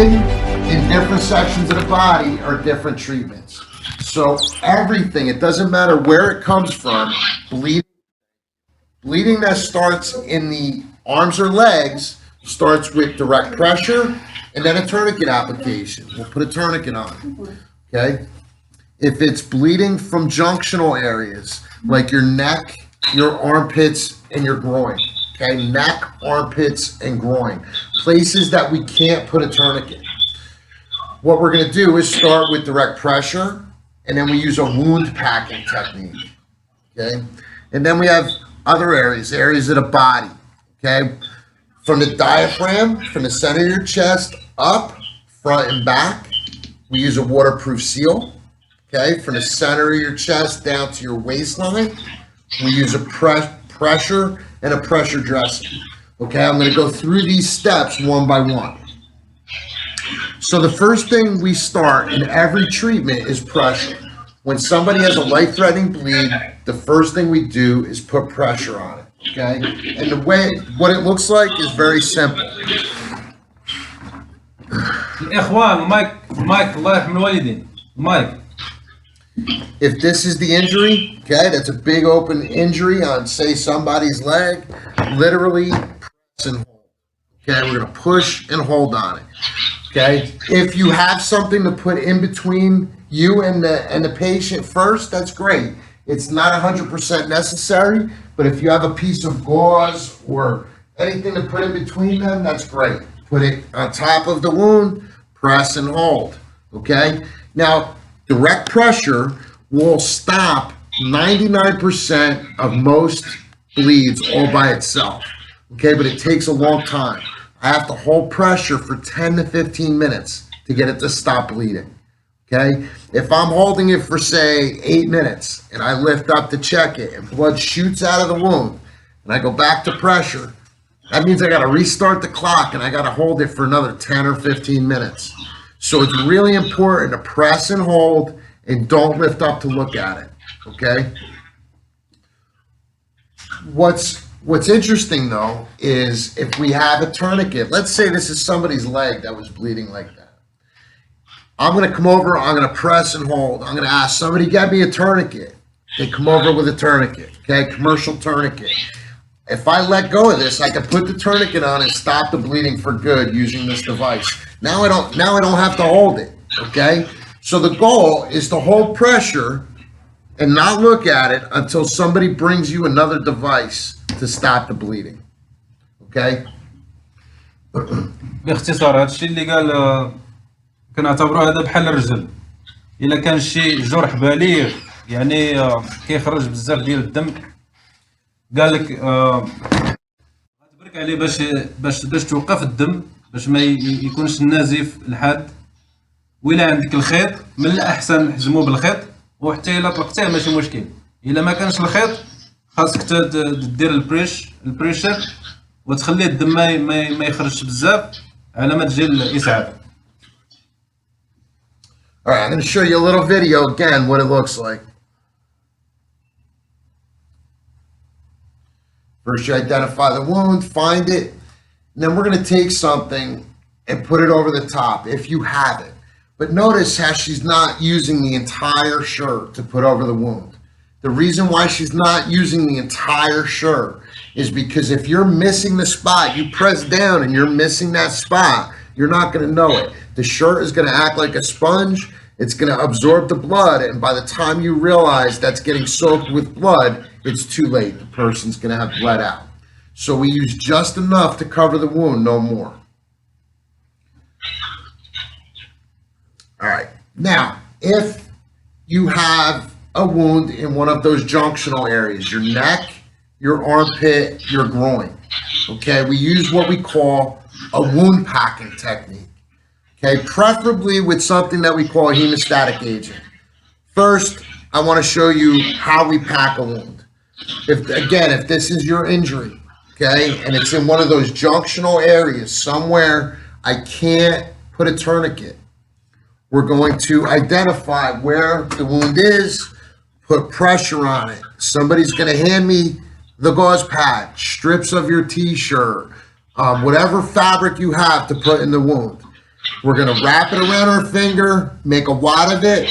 bleeding in different sections of the body are different treatments. So everything, it doesn't matter where it comes from, bleeding that starts in the arms or legs starts with direct pressure and then a tourniquet application. We'll put a tourniquet on, okay? If it's bleeding from junctional areas, like your neck, your armpits, and your groin, okay? Neck, armpits, and groin. Places that we can't put a tourniquet. What we're gonna do is start with direct pressure, and then we use a wound packing technique, okay? And then we have other areas of the body, okay? From the diaphragm, from the center of your chest, up, front and back, we use a waterproof seal, okay? From the center of your chest down to your waistline, we use a pressure and a pressure dressing, okay? I'm gonna go through these steps one by one. So the first thing we start in every treatment is pressure. When somebody has a life-threatening bleed, the first thing we do is put pressure on it, okay? And what it looks like is very simple. الإخوان مايك الله يرحم الوالدين مايك. If this is the injury, okay, that's a big open injury on, say, somebody's leg, literally press and hold, okay? We're gonna push and hold on it, okay? If you have something to put in between you and the patient first, that's great. It's not 100% necessary, but if you have a piece of gauze or anything to put in between them, that's great. Put it on top of the wound, press and hold, okay? Now, direct pressure will stop 99% of most bleeds all by itself, okay? But it takes a long time. I have to hold pressure for 10 to 15 minutes to get it to stop bleeding. Okay, if I'm holding it for, say, 8 minutes and I lift up to check it and blood shoots out of the wound and I go back to pressure, that means I got to restart the clock and I got to hold it for another 10 or 15 minutes. So it's really important to press and hold and don't lift up to look at it, okay? What's interesting, though, is if we have a tourniquet, let's say this is somebody's leg that was bleeding like that. I'm going to come over, I'm going to press and hold. I'm going to ask somebody, get me a tourniquet. They come over with a tourniquet, okay, commercial tourniquet. If I let go of this, I can put the tourniquet on and stop the bleeding for good using this device. Now I don't have to hold it, okay? So the goal is to hold pressure and not look at it until somebody brings you another device to stop the bleeding, okay? باختصار هادشي اللي قال كنعتبروا هذا بحال الرجل. الا كان شي جرح بالغ يعني كيخرج بزاف ديال الدم قال لك غتبرك عليه باش توقف الدم باش ما يكونش النزيف الحاد. وإلا عندك الخيط من الأحسن نحزموه بالخيط وحتى إلا طلقتيه ماشي مشكل. إلا ما كانش الخيط خاصك تدير البريشر وتخلي الدم ما يخرجش بزاف على ما تجي الإسعاف. All right, I'm going to show you a little video again what it looks like. First, you identify the wound, find it, and then we're going to take something and put it over the top if you have it. But notice how she's not using the entire shirt to put over the wound. The reason why she's not using the entire shirt is because if you're missing the spot, you press down and you're missing that spot, you're not going to know it. The shirt is going to act like a sponge. It's going to absorb the blood, and by the time you realize that's getting soaked with blood, it's too late. The person's going to have bled out. So we use just enough to cover the wound, no more. All right. Now, if you have a wound in one of those junctional areas, your neck, your armpit, your groin, okay, we use what we call a wound packing technique. Okay, preferably with something that we call a hemostatic agent. First, I want to show you how we pack a wound. If this is your injury, okay, and it's in one of those junctional areas somewhere I can't put a tourniquet, we're going to identify where the wound is, put pressure on it. Somebody's going to hand me the gauze patch, strips of your t-shirt, whatever fabric you have to put in the wound. We're going to wrap it around our finger, make a wad of it,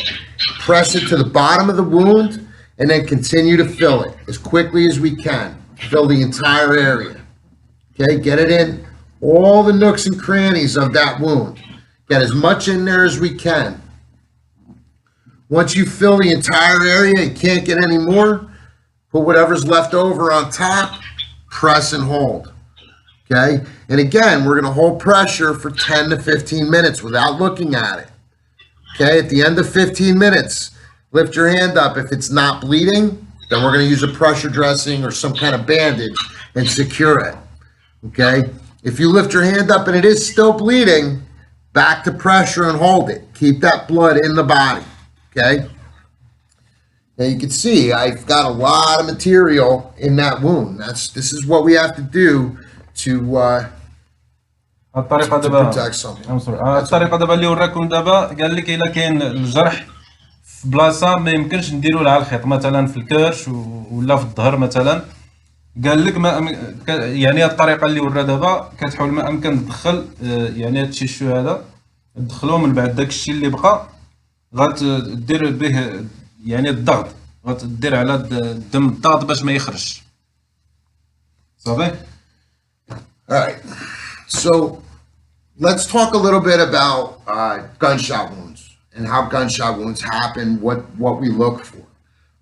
press it to the bottom of the wound, and then continue to fill it as quickly as we can. Fill the entire area. Okay, get it in all the nooks and crannies of that wound. Get as much in there as we can. Once you fill the entire area, you can't get any more, put whatever's left over on top, press and hold. Okay, and again, we're going to hold pressure for 10 to 15 minutes without looking at it. Okay, at the end of 15 minutes, lift your hand up. If it's not bleeding, then we're going to use a pressure dressing or some kind of bandage and secure it. Okay, if you lift your hand up and it is still bleeding, back to pressure and hold it. Keep that blood in the body. Okay, now you can see I've got a lot of material in that wound. This is what we have to do to الطريقة دابا protect something. الطريقة دابا اللي وراكم دابا قال لك إلا كاين الجرح في بلاصة ما يمكنش نديرو لها الخيط مثلا في الكرش ولا في الظهر مثلا قال لك ما يعني الطريقة اللي ورا دابا كتحاول ما أمكن تدخل يعني هاد التيشو هذا تدخلو من بعد داك الشيء اللي بقى غتدير به يعني الضغط غتدير على الدم الضغط باش ما يخرجش صافي. All right, so let's talk a little bit about gunshot wounds and how gunshot wounds happen, what we look for.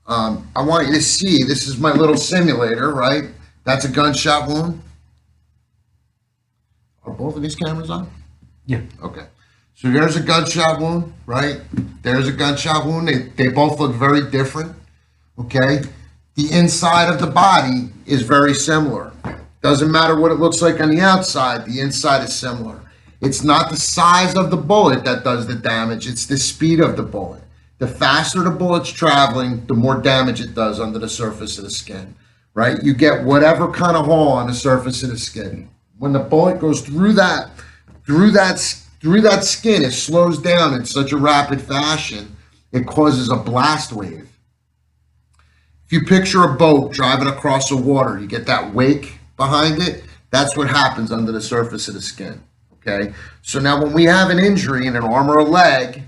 I want you to see, this is my little simulator, right? That's a gunshot wound. Are both of these cameras on? Yeah. Okay. So there's a gunshot wound, right? There's a gunshot wound. They both look very different, okay? The inside of the body is very similar. Doesn't matter what it looks like on the outside, the inside is similar. It's not the size of the bullet that does the damage, it's the speed of the bullet. The faster the bullet's traveling, the more damage it does under the surface of the skin, right? You get whatever kind of hole on the surface of the skin. When the bullet goes through that skin, it slows down in such a rapid fashion, it causes a blast wave. If you picture a boat driving across the water, you get that wake behind it, that's what happens under the surface of the skin, okay? So now when we have an injury in an arm or a leg,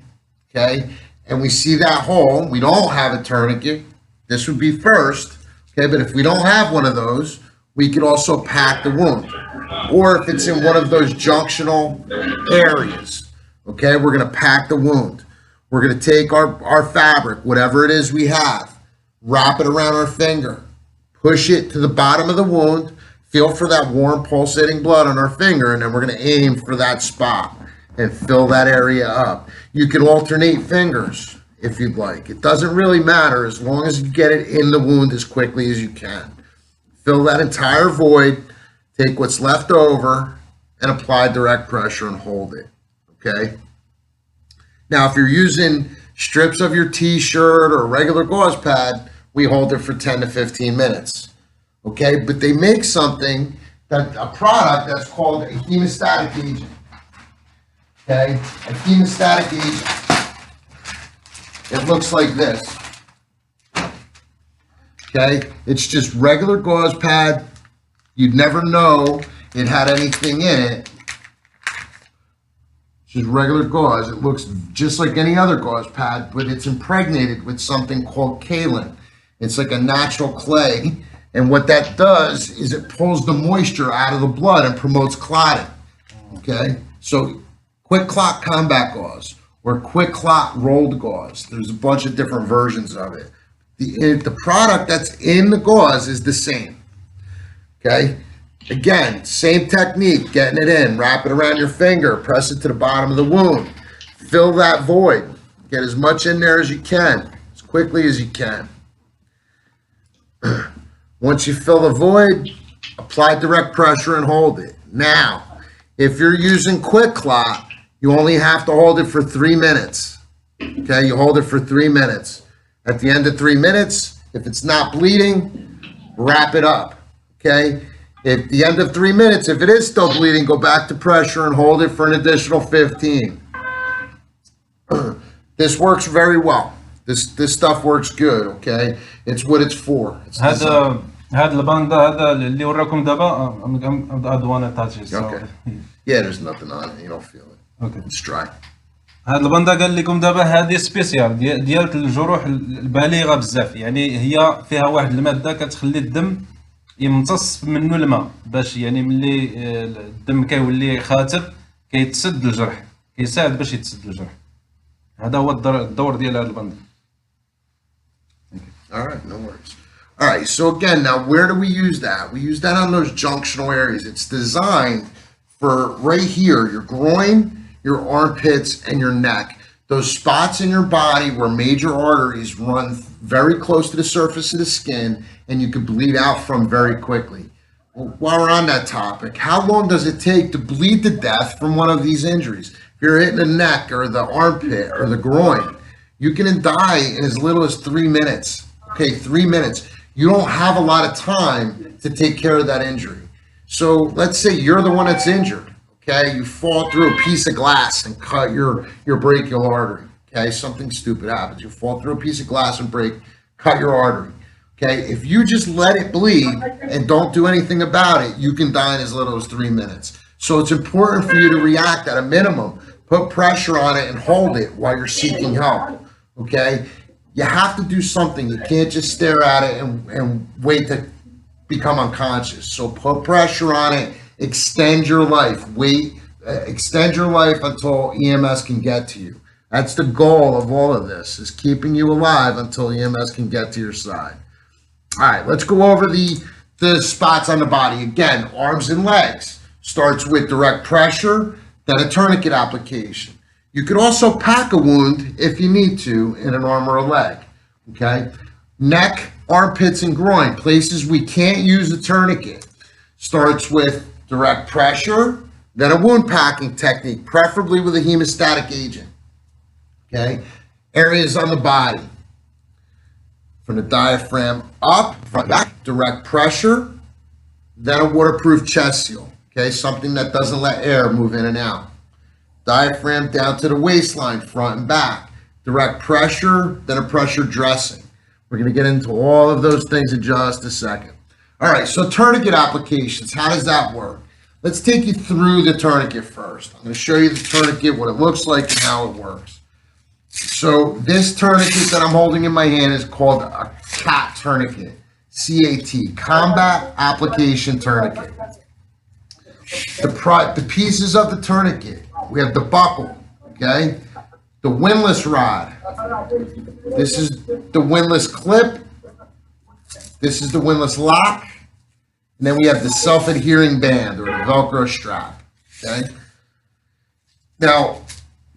okay, and we see that hole, we don't have a tourniquet, this would be first, okay, but if we don't have one of those, we could also pack the wound. Or if it's in one of those junctional areas, okay, we're gonna pack the wound. We're gonna take our fabric, whatever it is we have, wrap it around our finger, push it to the bottom of the wound, feel for that warm pulsating blood on our finger, and then we're going to aim for that spot and fill that area up. You can alternate fingers if you'd like. It doesn't really matter as long as you get it in the wound as quickly as you can. Fill that entire void, take what's left over, and apply direct pressure and hold it, okay? Now, if you're using strips of your t-shirt or a regular gauze pad, we hold it for 10 to 15 minutes. Okay, but they make something, a product that's called a hemostatic agent. Okay, a hemostatic agent. It looks like this. Okay, it's just regular gauze pad. You'd never know it had anything in it. It's just regular gauze. It looks just like any other gauze pad, but it's impregnated with something called kaolin. It's like a natural clay. And what that does is it pulls the moisture out of the blood and promotes clotting, okay? So quick clot combat gauze or quick clot rolled gauze. There's a bunch of different versions of it. The product that's in the gauze is the same, okay? Again, same technique, getting it in, wrap it around your finger, press it to the bottom of the wound, fill that void, get as much in there as you can, as quickly as you can. Once you fill the void, apply direct pressure and hold it. Now, if you're using quick clot, you only have to hold it for 3 minutes. Okay, you hold it for 3 minutes. At the end of 3 minutes, if it's not bleeding, wrap it up. Okay, at the end of 3 minutes, if it is still bleeding, go back to pressure and hold it for an additional 15. This works very well. This stuff works good, okay? It's what it's for. هذا الباندا هذا اللي وراكم دابا I don't want to touch it. Okay. Yeah, there's nothing on it. You don't feel it. اوكي. Let's try. هاد البنده قال لكم دابا هذه سبيسيال ديال الجروح البالغه بزاف، يعني هي فيها واحد الماده كتخلي الدم يمتص منه الماء، باش يعني ملي الدم كيولي خاتب كيتسد الجرح، كيساعد باش يتسد الجرح. هذا هو الدور ديال هاد البنده. All right, no worries. All right, so again, now where do we use that? We use that on those junctional areas. It's designed for right here, your groin, your armpits, and your neck. Those spots in your body where major arteries run very close to the surface of the skin and you can bleed out from very quickly. Well, while we're on that topic, how long does it take to bleed to death from one of these injuries? If you're hitting the neck or the armpit or the groin, you can die in as little as 3 minutes. Okay, 3 minutes. You don't have a lot of time to take care of that injury. So let's say you're the one that's injured. Okay, you fall through a piece of glass and cut your brachial artery. Okay, something stupid happens. You fall through a piece of glass and cut your artery. Okay, if you just let it bleed and don't do anything about it, you can die in as little as 3 minutes. So it's important for you to react at a minimum, put pressure on it and hold it while you're seeking help. Okay, you have to do something. You can't just stare at it and wait to become unconscious. So put pressure on it. Extend your life. Extend your life until EMS can get to you. That's the goal of all of this, is keeping you alive until EMS can get to your side. All right, let's go over the spots on the body. Again, arms and legs. Starts with direct pressure, then a tourniquet application. You could also pack a wound if you need to in an arm or a leg. Okay? Neck, armpits, and groin, places we can't use a tourniquet. Starts with direct pressure, then a wound packing technique, preferably with a hemostatic agent. Okay? Areas on the body. From the diaphragm up, front back, direct pressure, then a waterproof chest seal. Okay? Something that doesn't let air move in and out. Diaphragm down to the waistline, front and back. Direct pressure, then a pressure dressing. We're going to get into all of those things in just a second. All right, so tourniquet applications, how does that work? Let's take you through the tourniquet first. I'm going to show you the tourniquet, what it looks like, and how it works. So this tourniquet that I'm holding in my hand is called a CAT tourniquet, C-A-T, Combat Application Tourniquet. The pieces of the tourniquet, we have the buckle, okay? The windlass rod. This is the windlass clip. This is the windlass lock. And then we have the self-adhering band or the Velcro strap, okay? Now,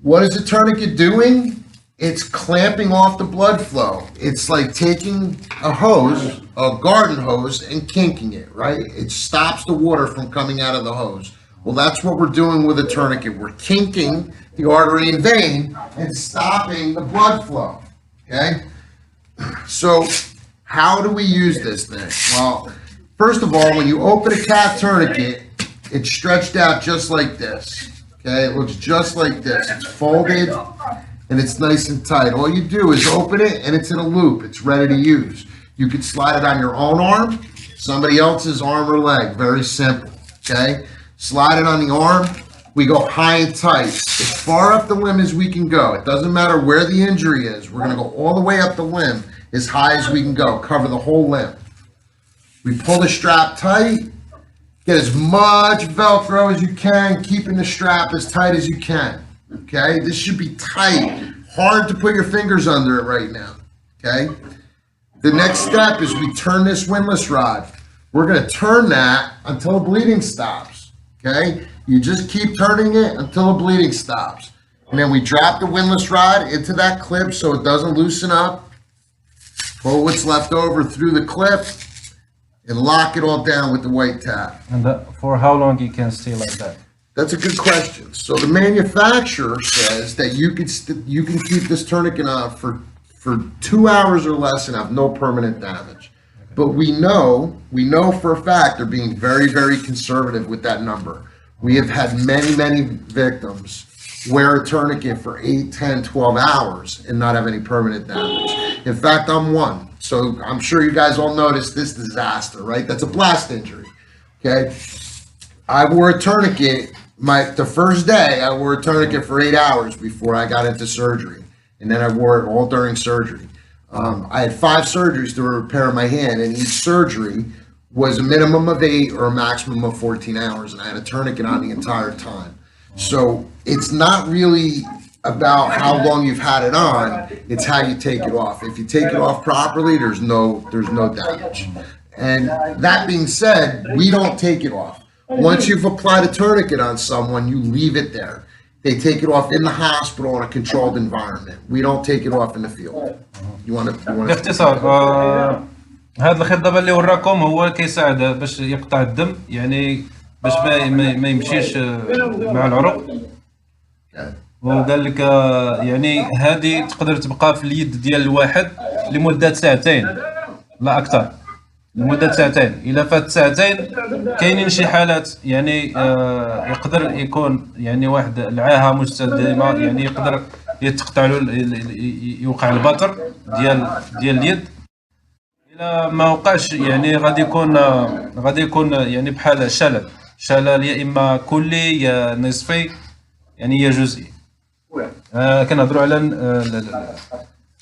what is the tourniquet doing? It's clamping off the blood flow. It's like taking a hose, a garden hose, and kinking it, right? It stops the water from coming out of the hose. Well, that's what we're doing with a tourniquet. We're kinking the artery and vein and stopping the blood flow, okay? So how do we use this thing? Well, first of all, when you open a CAT tourniquet, it's stretched out just like this, okay? It looks just like this. It's folded and it's nice and tight. All you do is open it and it's in a loop. It's ready to use. You could slide it on your own arm, somebody else's arm or leg. Very simple, okay? Slide it on the arm. We go high and tight, as far up the limb as we can go. It doesn't matter where the injury is. We're going to go all the way up the limb as high as we can go, cover the whole limb. We pull the strap tight, get as much Velcro as you can, keeping the strap as tight as you can. Okay, this should be tight. Hard to put your fingers under it right now. Okay, the next step is we turn this windlass rod. We're going to turn that until the bleeding stops. Okay, you just keep turning it until the bleeding stops. And then we drop the windlass rod into that clip so it doesn't loosen up. Pull what's left over through the clip and lock it all down with the white tab. And for how long you can stay like that? That's a good question. So the manufacturer says that you can keep this tourniquet on for 2 hours or less and have no permanent damage. But we know for a fact they're being very, very conservative with that number. We have had many victims wear a tourniquet for 8, 10, 12 hours and not have any permanent damage. In fact, I'm one. So I'm sure you guys all noticed this disaster, right? That's a blast injury, okay? I wore a tourniquet the first day I wore a tourniquet for 8 hours before I got into surgery, and then I wore it all during surgery. I had 5 surgeries to repair my hand, and each surgery was a minimum of 8 or a maximum of 14 hours, and I had a tourniquet on the entire time. So it's not really about how long you've had it on, it's how you take it off. If you take it off properly, there's no damage. And that being said, we don't take it off. Once you've applied a tourniquet on someone, you leave it there. They take it off in the hospital in a controlled environment. We don't take it off in the field. You want to باختصار هذا الخيط دابا اللي وراكم هو كيساعد باش يقطع الدم، يعني باش ما يمشيش مع العروق. وقال لك يعني هذه تقدر تبقى في اليد ديال الواحد لمدة ساعتين لا أكثر، لمدة ساعتين. إلا فات ساعتين كاينين شي حالات يعني يقدر يكون يعني واحد العاهة مستديمة، يعني يقدر يتقطع له يوقع البتر ديال اليد. إلا ما وقعش يعني غادي يكون يعني بحال شلل يا إما كلي يا نصفي يعني يا جزئي. كنهضروا على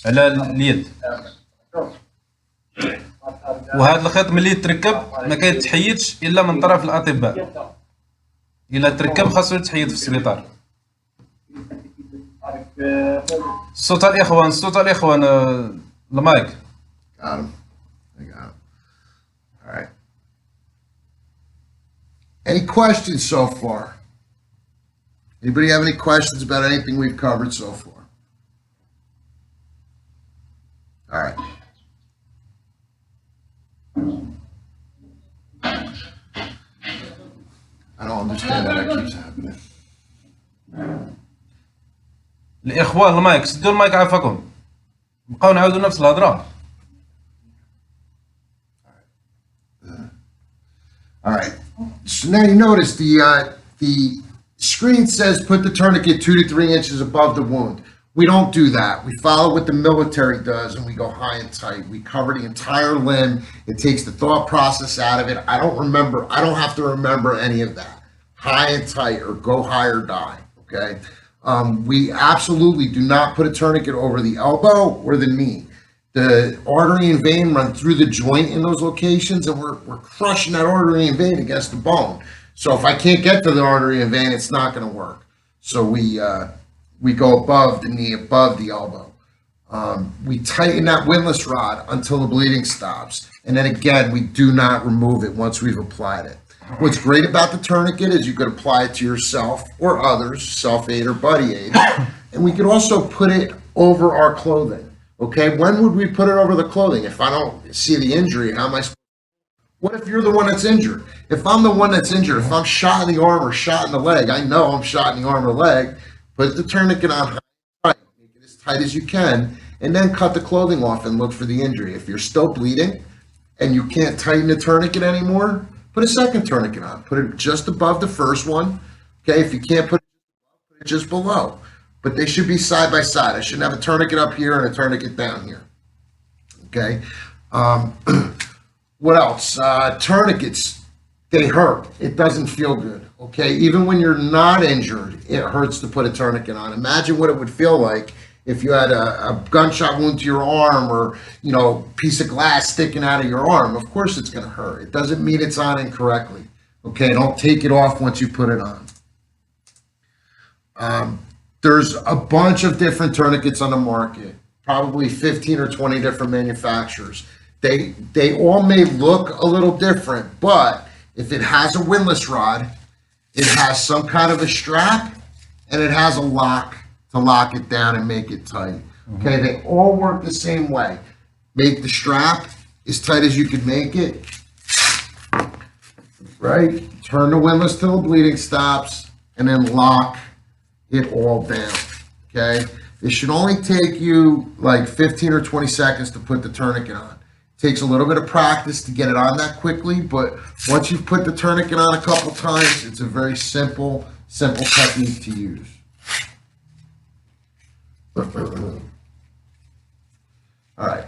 اليد. وهذا الخيط ملي يتركب ما كيتحيدش الا من طرف الاطباء. الا تركب خاصو يتحيد في السبيطار. صوت الاخوان المايك. Got him. I got him. All right. Any questions so far? Anybody have any questions about anything we've covered so far? All right. I don't understand how that keeps happening. الاخوان المايك، سدوا المايك عافاكم، نبقاو نعاودوا نفس الهضره. All right. So now you notice the screen says put the tourniquet 2 to 3 inches above the wound. We don't do that. We follow what the military does, and we go high and tight. We cover the entire limb. It takes the thought process out of it. I don't have to remember any of that. High and tight, or go high or die, okay? We absolutely do not put a tourniquet over the elbow or the knee. The artery and vein run through the joint in those locations, and we're crushing that artery and vein against the bone. So if I can't get to the artery and vein, it's not going to work. So we go above the knee, above the elbow. We tighten that windlass rod until the bleeding stops. And then again, we do not remove it once we've applied it. What's great about the tourniquet is you could apply it to yourself or others, self-aid or buddy aid. And we could also put it over our clothing. Okay, when would we put it over the clothing? If I don't see the injury, how am I supposed to? What if you're the one that's injured? If I'm the one that's injured, if I'm shot in the arm or shot in the leg, I know I'm shot in the arm or leg, put the tourniquet on high, make it as tight as you can, and then cut the clothing off and look for the injury. If you're still bleeding and you can't tighten the tourniquet anymore, put a second tourniquet on. Put it just above the first one. Okay, if you can't put it just below. But they should be side by side. I shouldn't have a tourniquet up here and a tourniquet down here. Okay. What else? Tourniquets, they hurt. It doesn't feel good. Okay. Even when you're not injured, it hurts to put a tourniquet on. Imagine what it would feel like if you had a gunshot wound to your arm, or, you know, piece of glass sticking out of your arm. Of course it's going to hurt. It doesn't mean it's on incorrectly. Okay. Don't take it off once you put it on. There's a bunch of different tourniquets on the market, probably 15 or 20 different manufacturers. They all may look a little different, but if it has a windlass rod, it has some kind of a strap, and it has a lock to lock it down and make it tight. Okay, they all work the same way. Make the strap as tight as you can make it, right? Turn the windlass till the bleeding stops, and then lock it all down. Okay, it should only take you like 15 or 20 seconds to put the tourniquet on. It takes a little bit of practice to get it on that quickly, but once you've put the tourniquet on a couple times, it's a very simple technique to use. All right.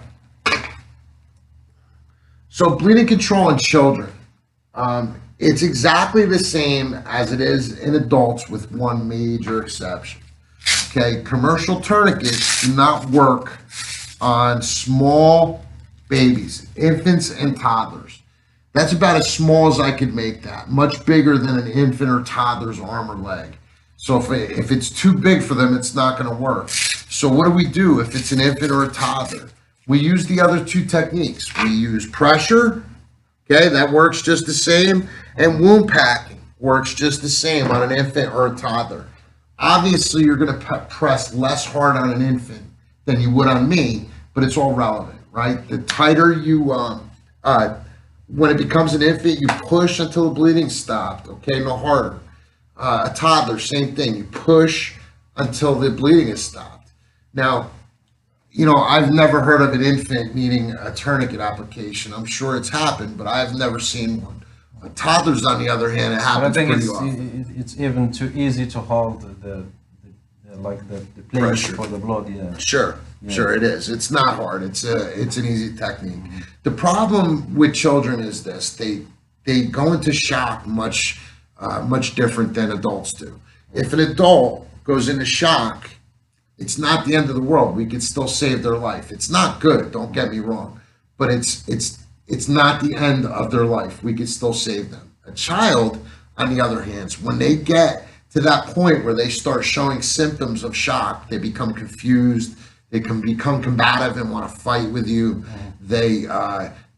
So bleeding control in children. It's exactly the same as it is in adults with one major exception. Okay, commercial tourniquets do not work on small babies, infants and toddlers. That's about as small as I could make that, much bigger than an infant or toddler's arm or leg. So if it's too big for them, it's not going to work. So what do if it's an infant or a toddler? We use the other two techniques. We use pressure, okay, that works just the same, and wound packing works just the same on an infant or a toddler. Obviously, you're going to press less hard on an infant than you would on me, but it's all relevant, right? The tighter you, when it becomes an infant, you push until the bleeding stopped, okay, no harder. A toddler, same thing. You push until the bleeding is stopped. Now, I've never heard of an infant needing a tourniquet application. I'm sure it's happened, but I've never seen one. Toddlers, on the other hand, it But I happens think pretty often. it's even too easy to hold the place Pressure. for the blood. Yeah. Sure, it is. It's not hard. It's an easy technique. The problem with children is this: they go into shock much different than adults do. If an adult goes into shock, it's not the end of the world. We could still save their life. It's not good. Don't get me wrong, but it's not the end of their life. We could still save them. A child, on the other hand, when they get to that point where they start showing symptoms of shock, they become confused. They can become combative and want to fight with you. They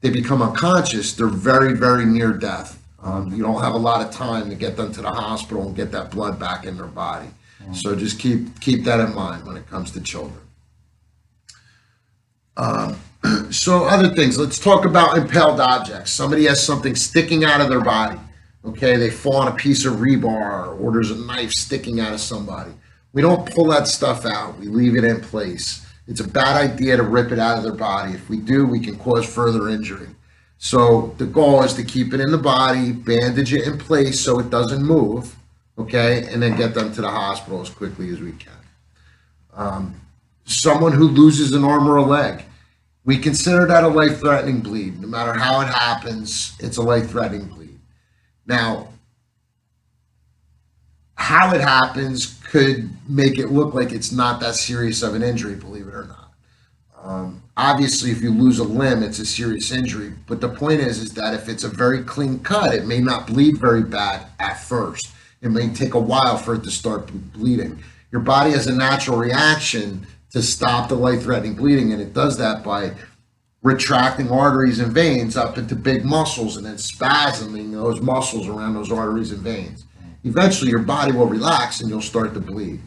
become unconscious. They're very, very near death. You don't have a lot of time to get them to the hospital and get that blood back in their body. So just keep that in mind when it comes to children. So other things, let's talk about impaled objects. Somebody has something sticking out of their body. Okay, they fall on a piece of rebar, or there's a knife sticking out of somebody. We don't pull that stuff out. We leave it in place. It's a bad idea to rip it out of their body. If we do, we can cause further injury. So the goal is to keep it in the body, bandage it in place so it doesn't move, okay, and then get them to the hospital as quickly as we can. Someone who loses an arm or a leg, we consider that a life-threatening bleed. No matter how it happens, it's a life-threatening bleed. Now, how it happens could make it look like it's not that serious of an injury, believe it or not. Obviously, if you lose a limb, it's a serious injury. But the point is that if it's a very clean cut, it may not bleed very bad at first. It may take a while for it to start bleeding. Your body has a natural reaction to stop the life-threatening bleeding, and it does that by retracting arteries and veins up into big muscles and then spasming those muscles around those arteries and veins. Eventually, your body will relax and you'll start to bleed.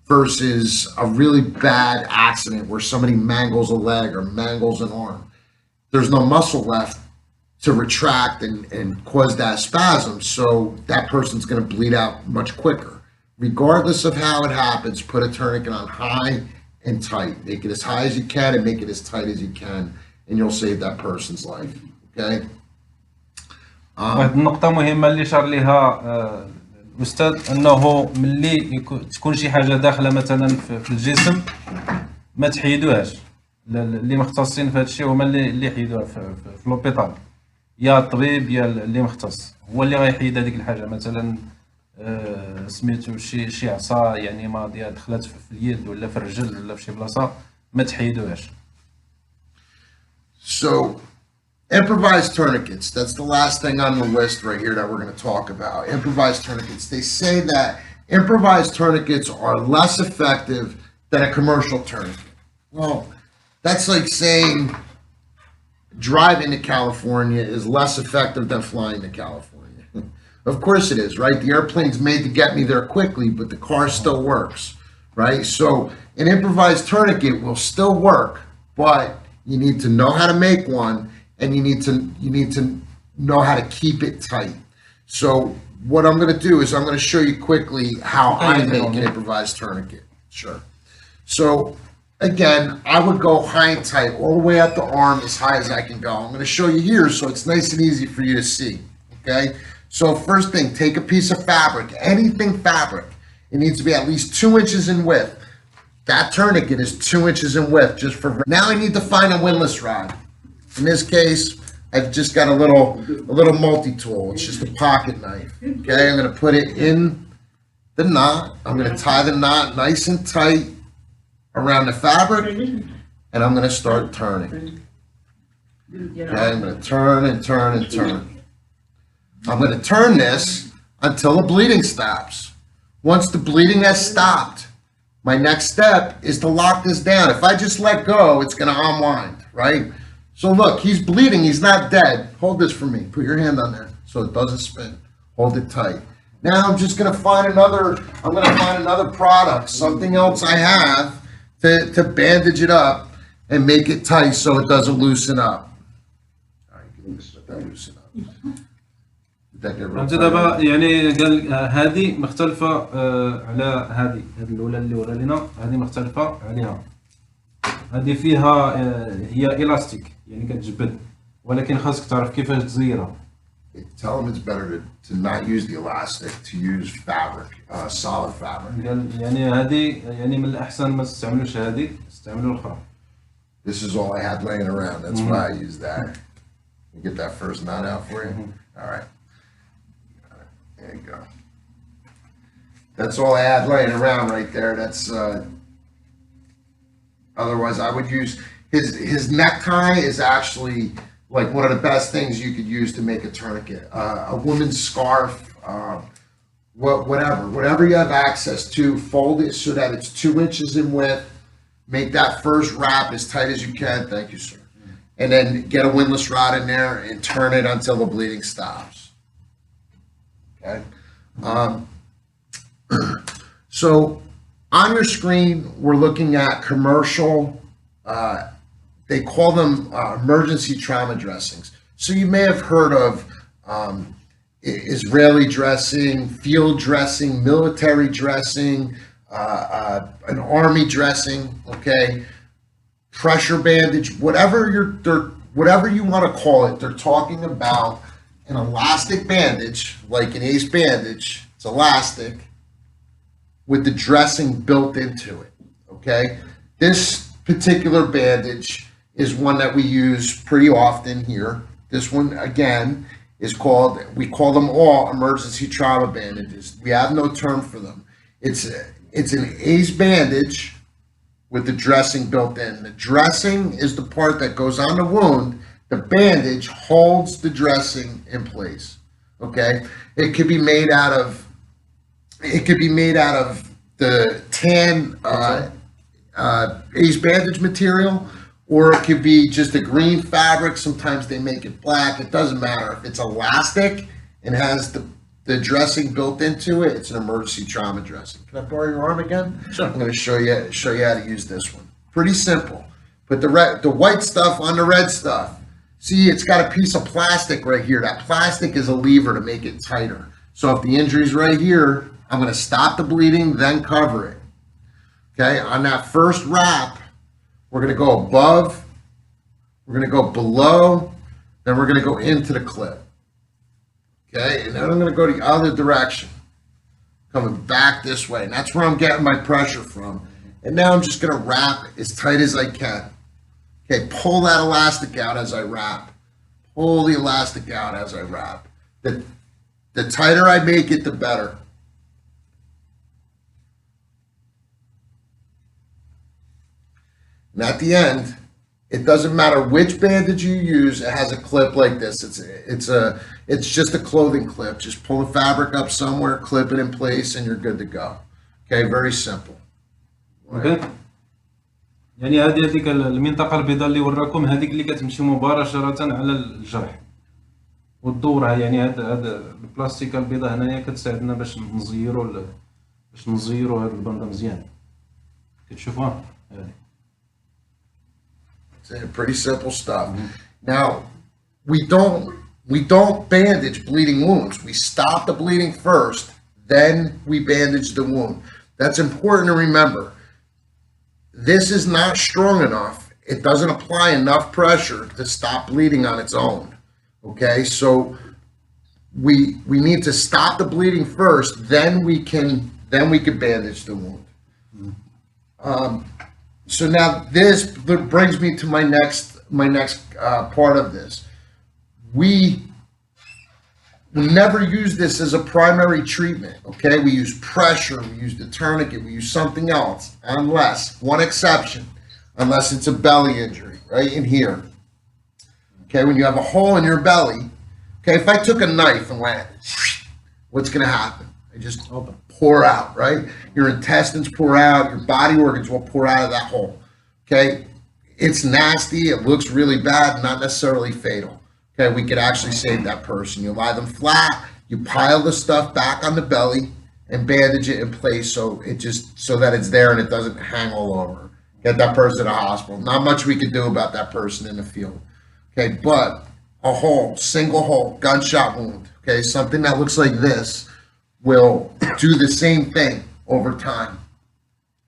Versus a really bad accident where somebody mangles a leg or mangles an arm. There's no muscle left to retract and cause that spasm, so that person's going to bleed out much quicker. Regardless of how it happens, put a tourniquet on high and tight. Make it as high as you can and make it as tight as you can, and you'll save that person's life. Okay? واحد النقطة مهمة اللي شار ليها الأستاذ أنه ملي تكون شي حاجة داخلة مثلا في الجسم ما تحيدوهاش. اللي مختصين في هذا الشيء هما اللي يحيدوها في لوبيطال، يا الطبيب يا اللي مختص هو اللي غيحيد هذيك الحاجة. مثلا سميتو شي عصا يعني ماضية دخلت في اليد ولا في الرجل ولا في شي بلاصة ما تحيدوهاش. So improvised tourniquets, that's the last thing on the list right here that we're going to talk about. Improvised tourniquets. They say that improvised tourniquets are less effective than a commercial tourniquet. Well, that's like saying driving to California is less effective than flying to California. Of course it is, right? The airplane's made to get me there quickly, but the car still works, right? So an improvised tourniquet will still work, but you need to know how to make one, and you need to know how to keep it tight. So what I'm going to do is I'm going to show you quickly how I make an improvised tourniquet. Sure. So again, I would go high and tight, all the way up the arm as high as I can go. I'm going to show you here so it's nice and easy for you to see. Okay. So first thing, take a piece of fabric, anything fabric. It needs to be at least 2 inches in width. That tourniquet is 2 inches in width just for. Now I need to find a windlass rod. In this case, I've just got a little multi-tool. It's just a pocket knife. Okay, I'm going to put it in the knot. I'm going to tie the knot nice and tight around the fabric, and I'm going to start turning. Okay, I'm going to turn and turn and turn. I'm going to turn this until the bleeding stops. Once the bleeding has stopped, my next step is to lock this down. If I just let go, it's going to unwind, right? So look, he's bleeding. He's not dead. Hold this for me. Put your hand on there so it doesn't spin. Hold it tight. Now I'm just going to find another product, something else I have to bandage it up and make it tight so it doesn't loosen up. All right, you can let that loosen up. Did that get real انت tight? دابا يعني قال هذه مختلفة على هذه الأولى اللي ورا لنا، هذه مختلفة عليها. هذه فيها هي إلاستيك يعني كتجبد، ولكن خاصك تعرف كيفاش تزيرها. Tell them it's better to not use the elastic, to use fabric, solid fabric. قال يعني هذه يعني من الأحسن ما تستعملوش هذه، استعملوا الأخرى. This is all I had laying around. That's why I used that. You get that first knot out for you? All right. There you go. That's all I had laying around right there. That's, otherwise I would use, his necktie is actually like one of the best things you could use to make a tourniquet. A woman's scarf, whatever you have access to, fold it so that it's 2 inches in width. Make that first wrap as tight as you can. Thank you, sir. And then get a windlass rod in there and turn it until the bleeding stops. Okay. So on your screen, we're looking at commercial, they call them emergency trauma dressings. So you may have heard of Israeli dressing, field dressing, military dressing, an army dressing, okay, pressure bandage, whatever you want to call it. They're talking about an elastic bandage, like an ace bandage. It's elastic with the dressing built into it, okay? This particular bandage is one that we use pretty often here. This one, again, is called, we call them all emergency trauma bandages. We have no term for them. It's an ace bandage with the dressing built in. The dressing is the part that goes on the wound. The bandage holds the dressing in place, okay? It could be made out of the tan ace bandage material, or it could be just a green fabric. Sometimes they make it black. It doesn't matter. If it's elastic and has the dressing built into it, it's an emergency trauma dressing. Can I borrow your arm again? Sure. I'm going to show you how to use this one. Pretty simple. Put the white stuff on the red stuff. See, it's got a piece of plastic right here. That plastic is a lever to make it tighter. So if the injury's right here, I'm going to stop the bleeding, then cover it. Okay, on that first wrap, we're going to go above, we're going to go below, then we're going to go into the clip. Okay, and then I'm going to go the other direction, coming back this way. And that's where I'm getting my pressure from. And now I'm just going to wrap as tight as I can. Okay, pull that elastic out as I wrap. Pull the elastic out as I wrap. The tighter I make it, the better. And at the end, it doesn't matter which bandage you use, it has a clip like this. It's just a clothing clip. Just pull the fabric up somewhere, clip it in place, and you're good to go. Okay, very simple. اوكي يعني هذيك المنطقة البيضاء اللي وراكم هذيك اللي كتمشي مباشرة على الجرح والدورة. يعني هذا البلاستيكة البيضاء هنايا كتساعدنا باش نزيرو هاد البنطة مزيان. كتشوفوها هذه. Pretty simple stuff. Now, we don't bandage bleeding wounds. We stop the bleeding first, then we bandage the wound. That's important to remember. This is not strong enough. It doesn't apply enough pressure to stop bleeding on its own. Okay, so we need to stop the bleeding first, then we can bandage the wound. So now this brings me to my next part of this. we never use this as a primary treatment, okay? We use pressure, we use the tourniquet, we use something else, unless, one exception, unless it's a belly injury, right in here. Okay, when you have a hole in your belly, okay, if I took a knife and went, what's gonna happen? I just pour out, right? Your intestines pour out, your body organs will pour out of that hole, okay? It's nasty, it looks really bad, not necessarily fatal. Okay, we could actually save that person. You lie them flat, you pile the stuff back on the belly and bandage it in place so that it's there and it doesn't hang all over. Get that person to the hospital. Not much we can do about that person in the field. Okay, but a hole, single hole, gunshot wound, okay, something that looks like this will do the same thing over time.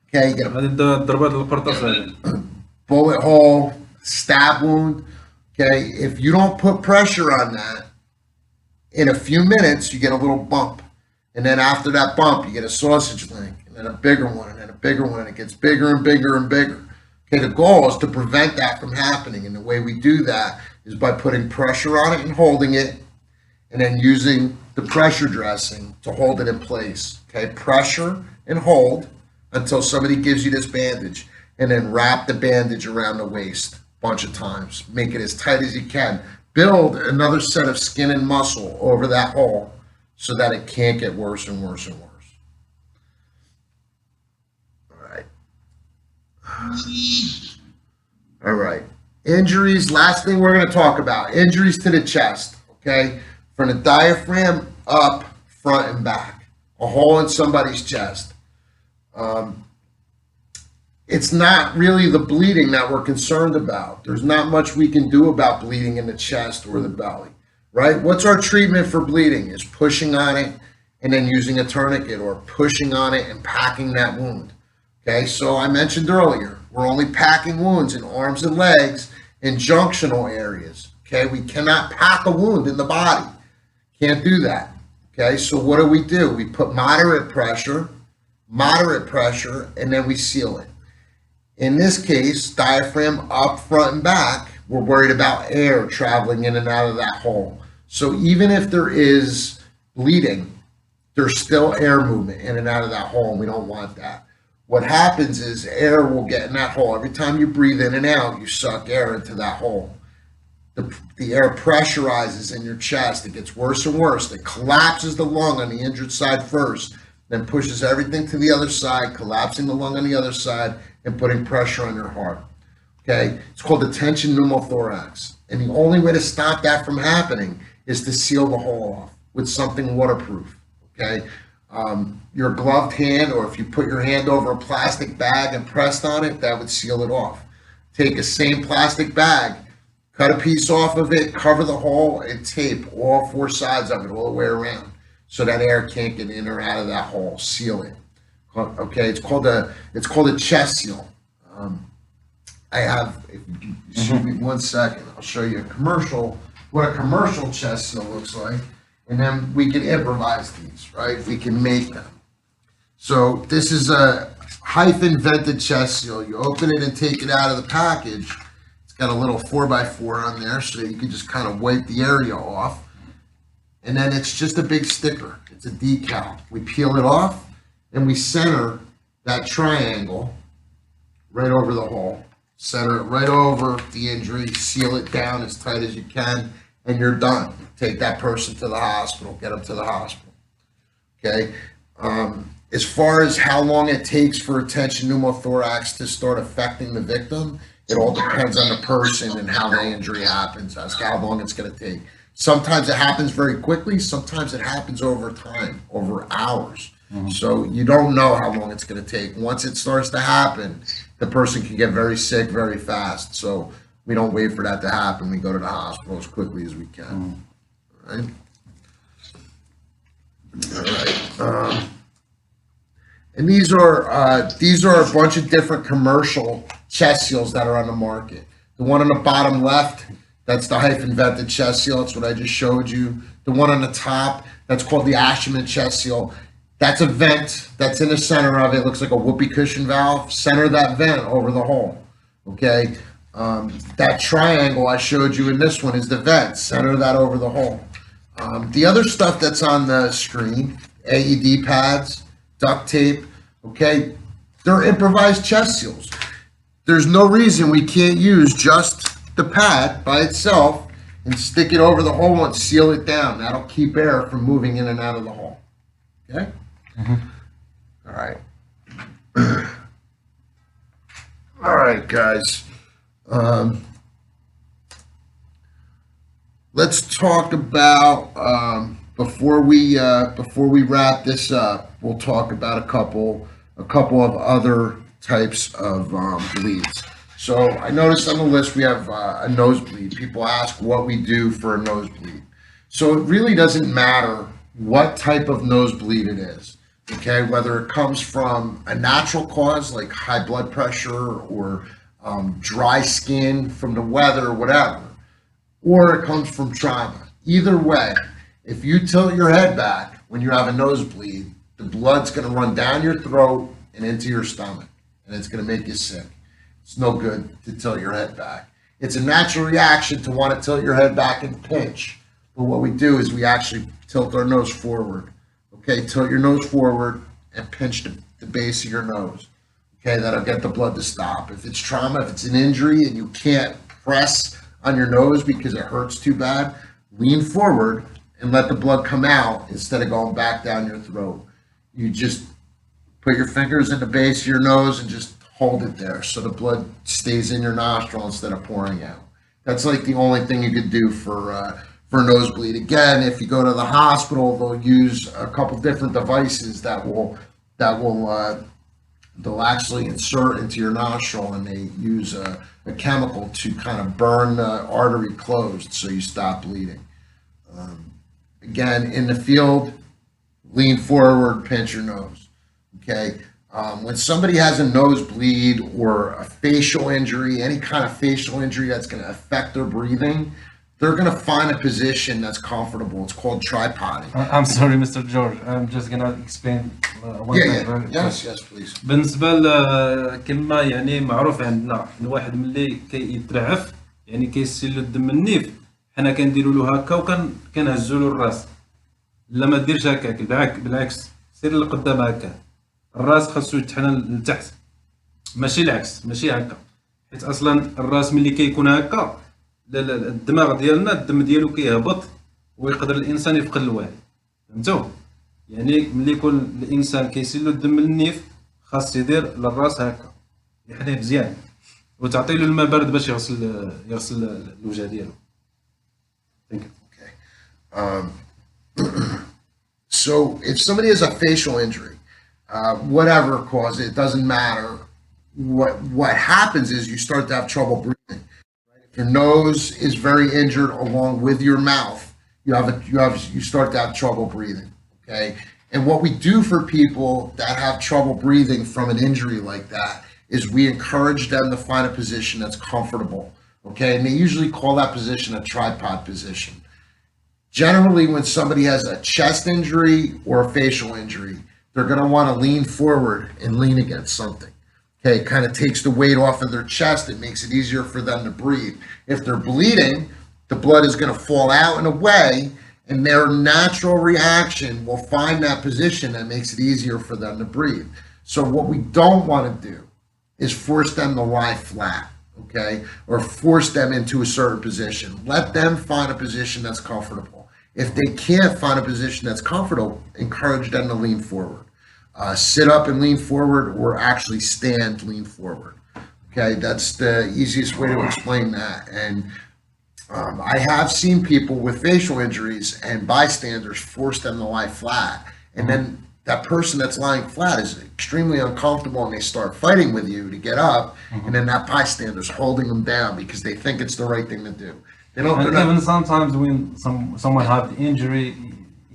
Okay, you get a هذه الضربات القرطاس هذه. bullet hole, stab wound. Okay, if you don't put pressure on that, in a few minutes, you get a little bump. And then after that bump, you get a sausage link, and then a bigger one, and then a bigger one. It gets bigger and bigger and bigger. Okay, the goal is to prevent that from happening. And the way we do that is by putting pressure on it and holding it, and then using the pressure dressing to hold it in place. Okay, pressure and hold until somebody gives you this bandage, and then wrap the bandage around the waist bunch of times. Make it as tight as you can. Build another set of skin and muscle over that hole so that it can't get worse and worse and worse. All right. Injuries, last thing we're going to talk about. Injuries to the chest, okay? From the diaphragm up, front and back. A hole in somebody's chest. It's not really the bleeding that we're concerned about. There's not much we can do about bleeding in the chest or the belly, right? What's our treatment for bleeding? Is pushing on it and then using a tourniquet, or pushing on it and packing that wound. Okay, so I mentioned earlier, we're only packing wounds in arms and legs in junctional areas. Okay, we cannot pack a wound in the body. Can't do that. Okay, so what do? We put moderate pressure, and then we seal it. In this case, diaphragm up, front, and back, we're worried about air traveling in and out of that hole. So even if there is bleeding, there's still air movement in and out of that hole, and we don't want that. What happens is air will get in that hole. Every time you breathe in and out, you suck air into that hole. The air pressurizes in your chest. It gets worse and worse. It collapses the lung on the injured side first, then pushes everything to the other side, collapsing the lung on the other side, and putting pressure on your heart. Okay, it's called a tension pneumothorax. And the only way to stop that from happening is to seal the hole off with something waterproof. Okay, your gloved hand, or if you put your hand over a plastic bag and pressed on it, that would seal it off. Take a same plastic bag, cut a piece off of it, cover the hole, and tape all four sides of it all the way around so that air can't get in or out of that hole. Seal it. Okay, it's called a chest seal. I have, if you can shoot me 1 second, I'll show you what a commercial chest seal looks like, and then we can improvise these, right? We can make them. So this is a hyphen vented chest seal. You open it and take it out of the package. It's got a little 4x4 on there, so you can just kind of wipe the area off. And then it's just a big sticker. It's a decal. We peel it off, and we center that triangle right over the hole. Center it right over the injury, seal it down as tight as you can, and you're done. Take that person to the hospital, get them to the hospital. Okay? As far as how long it takes for a tension pneumothorax to start affecting the victim, it all depends on the person and how the injury happens, as to how long it's going to take. Sometimes it happens very quickly. Sometimes it happens over time, over hours. So you don't know how long it's going to take. Once it starts to happen, the person can get very sick very fast. So we don't wait for that to happen. We go to the hospital as quickly as we can. All right. All right. And these are a bunch of different commercial chest seals that are on the market. The one on the bottom left, that's the hyphen vented chest seal. That's what I just showed you. The one on the top, that's called the Asherman chest seal. That's a vent that's in the center of it. Looks like a whoopee cushion valve. Center that vent over the hole. Okay. That triangle I showed you in this one is the vent. Center that over the hole. The other stuff that's on the screen, AED pads, duct tape, okay, they're improvised chest seals. There's no reason we can't use just the pad by itself and stick it over the hole and seal it down. That'll keep air from moving in and out of the hole. Okay? All right. All right, guys. Let's talk about before we wrap this up. We'll talk about a couple of other types of bleeds. So I noticed on the list we have a nosebleed. People ask what we do for a nosebleed. So it really doesn't matter what type of nosebleed it is. Okay, whether it comes from a natural cause like high blood pressure or dry skin from the weather, whatever, or it comes from trauma. Either way, if you tilt your head back when you have a nosebleed, the blood's going to run down your throat and into your stomach, and it's going to make you sick. It's no good to tilt your head back. It's a natural reaction to want to tilt your head back and pinch, but what we do is we actually tilt our nose forward. Okay, tilt your nose forward and pinch the base of your nose. Okay, that'll get the blood to stop. If it's trauma, if it's an injury and you can't press on your nose because it hurts too bad, lean forward and let the blood come out instead of going back down your throat. You just put your fingers in the base of your nose and just hold it there so the blood stays in your nostril instead of pouring out. That's like the only thing you could do for a nosebleed. Again, if you go to the hospital, they'll use a couple different devices that will they'll actually insert into your nostril, and they use a chemical to kind of burn the artery closed so you stop bleeding. Again, in the field, lean forward, pinch your nose. Okay. When somebody has a nosebleed or a facial injury, any kind of facial injury that's going to affect their breathing, they're going to find a position that's comfortable. It's called tripoding. I'm sorry, Mr. George. I'm just gonna explain one thing. Yes, please. بالنسبة كما يعني معروف عندنا الواحد ملي كيترعف يعني كيسيل له الدم النيف، حنا كنديروا له هكا وكنهزوا له الراس. لا ما ديرش هكاك، بالعكس سير لقدام هكا. الراس خاصو يتحنى لتحت، ماشي العكس، ماشي هكا، حيت اصلا الراس ملي كيكون هكا الدماغ ديالنا الدم ديالو كيهبط ويقدر الانسان يفقد الوعي. فهمتوا؟ يعني ملي يكون الانسان كيسيل له الدم للنيف خاص يدير للراس هكا، يحنيه مزيان وتعطي له الماء بارد باش يغسل الوجه ديالو. Okay. So if somebody has a facial injury, whatever cause it, doesn't matter. What happens is you start to have trouble breathing. Your nose is very injured along with your mouth. You start to have trouble breathing. Okay. And what we do for people that have trouble breathing from an injury like that is we encourage them to find a position that's comfortable. Okay. And they usually call that position a tripod position. Generally, when somebody has a chest injury or a facial injury, they're going to want to lean forward and lean against something. Okay, it kind of takes the weight off of their chest. It makes it easier for them to breathe. If they're bleeding, the blood is going to fall out and away, and their natural reaction will find that position that makes it easier for them to breathe. So what we don't want to do is force them to lie flat, okay, or force them into a certain position. Let them find a position that's comfortable. If they can't find a position that's comfortable, encourage them to lean forward. Sit up and lean forward, or actually stand, lean forward. Okay, that's the easiest way to explain that. And I have seen people with facial injuries and bystanders force them to lie flat. And then that person that's lying flat is extremely uncomfortable and they start fighting with you to get up. And then that bystander's holding them down because they think it's the right thing to do. They don't, and even sometimes when someone have the injury,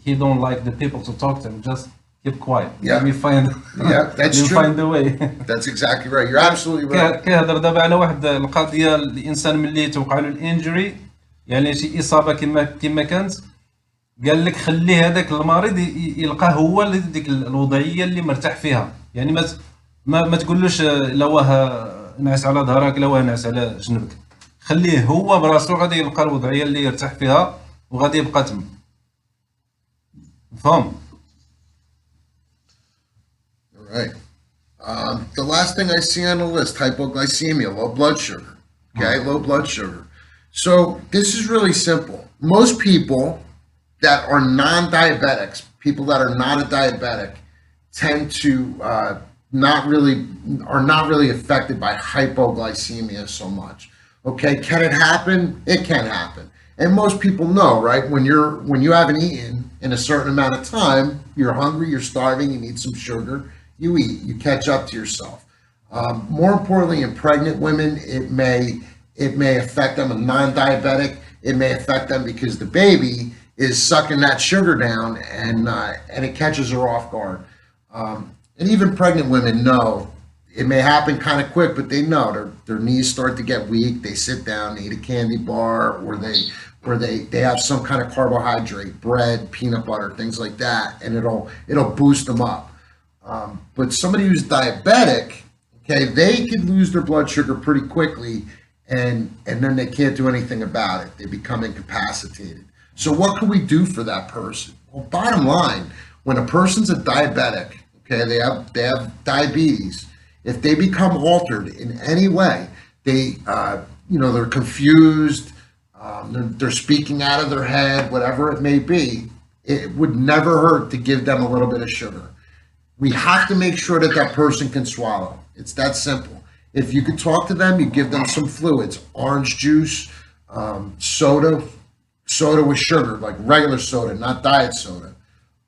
he don't like the people to talk to him. Just keep quiet. Yeah. We find. Yeah, that's you true. find the way. That's exactly right. You're absolutely right. كيهضر دابا على واحد القضيه، الانسان ملي توقع له الانجري يعني شي اصابه كما كانت، قال لك خليه هذاك المريض يلقى هو ديك الوضعيه اللي مرتاح فيها. يعني ما تقولوش لا واه نعس على ظهرك لا واه نعس على جنبك. خليه هو براسو غادي يلقى الوضعيه اللي يرتاح فيها وغادي يبقى تما. فهم؟ All right. The last thing I see on the list, hypoglycemia, low blood sugar. Okay, low blood sugar. So this is really simple. Most people that are non-diabetics, people that are not a diabetic, tend to not really affected by hypoglycemia so much. Okay, can it happen? It can happen. And most people know, right? When you haven't eaten in a certain amount of time, you're hungry, you're starving, you need some sugar, you eat, you catch up to yourself. More importantly, in pregnant women, it may affect them. A non-diabetic, it may affect them because the baby is sucking that sugar down, and it catches her off guard. And even pregnant women know it may happen kind of quick, but they know their knees start to get weak. They sit down, they eat a candy bar, or they have some kind of carbohydrate, bread, peanut butter, things like that, and it'll boost them up. But somebody who's diabetic, okay, they could lose their blood sugar pretty quickly, and then they can't do anything about it. They become incapacitated. So what can we do for that person? Well, bottom line, when a person's a diabetic, okay, they have diabetes. If they become altered in any way, they're confused, they're speaking out of their head, whatever it may be, it would never hurt to give them a little bit of sugar. We have to make sure that person can swallow. It's that simple. If you could talk to them, you give them some fluids, orange juice, soda with sugar, like regular soda, not diet soda.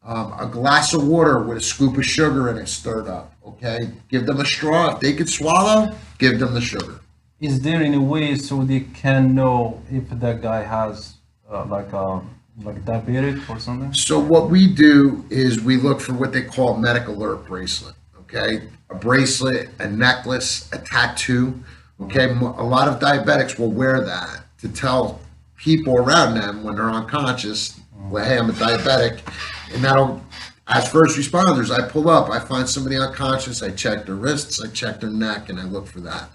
A glass of water with a scoop of sugar in it stirred up, okay? Give them a straw. If they could swallow, give them the sugar. Is there any way so they can know if that guy has like diabetic or something? So what we do is we look for what they call a medical alert bracelet, okay? A bracelet, a necklace, a tattoo, okay? A lot of diabetics will wear that to tell people around them when they're unconscious, well, hey, I'm a diabetic. And that'll, as first responders, I pull up, I find somebody unconscious, I check their wrists, I check their neck, and I look for that.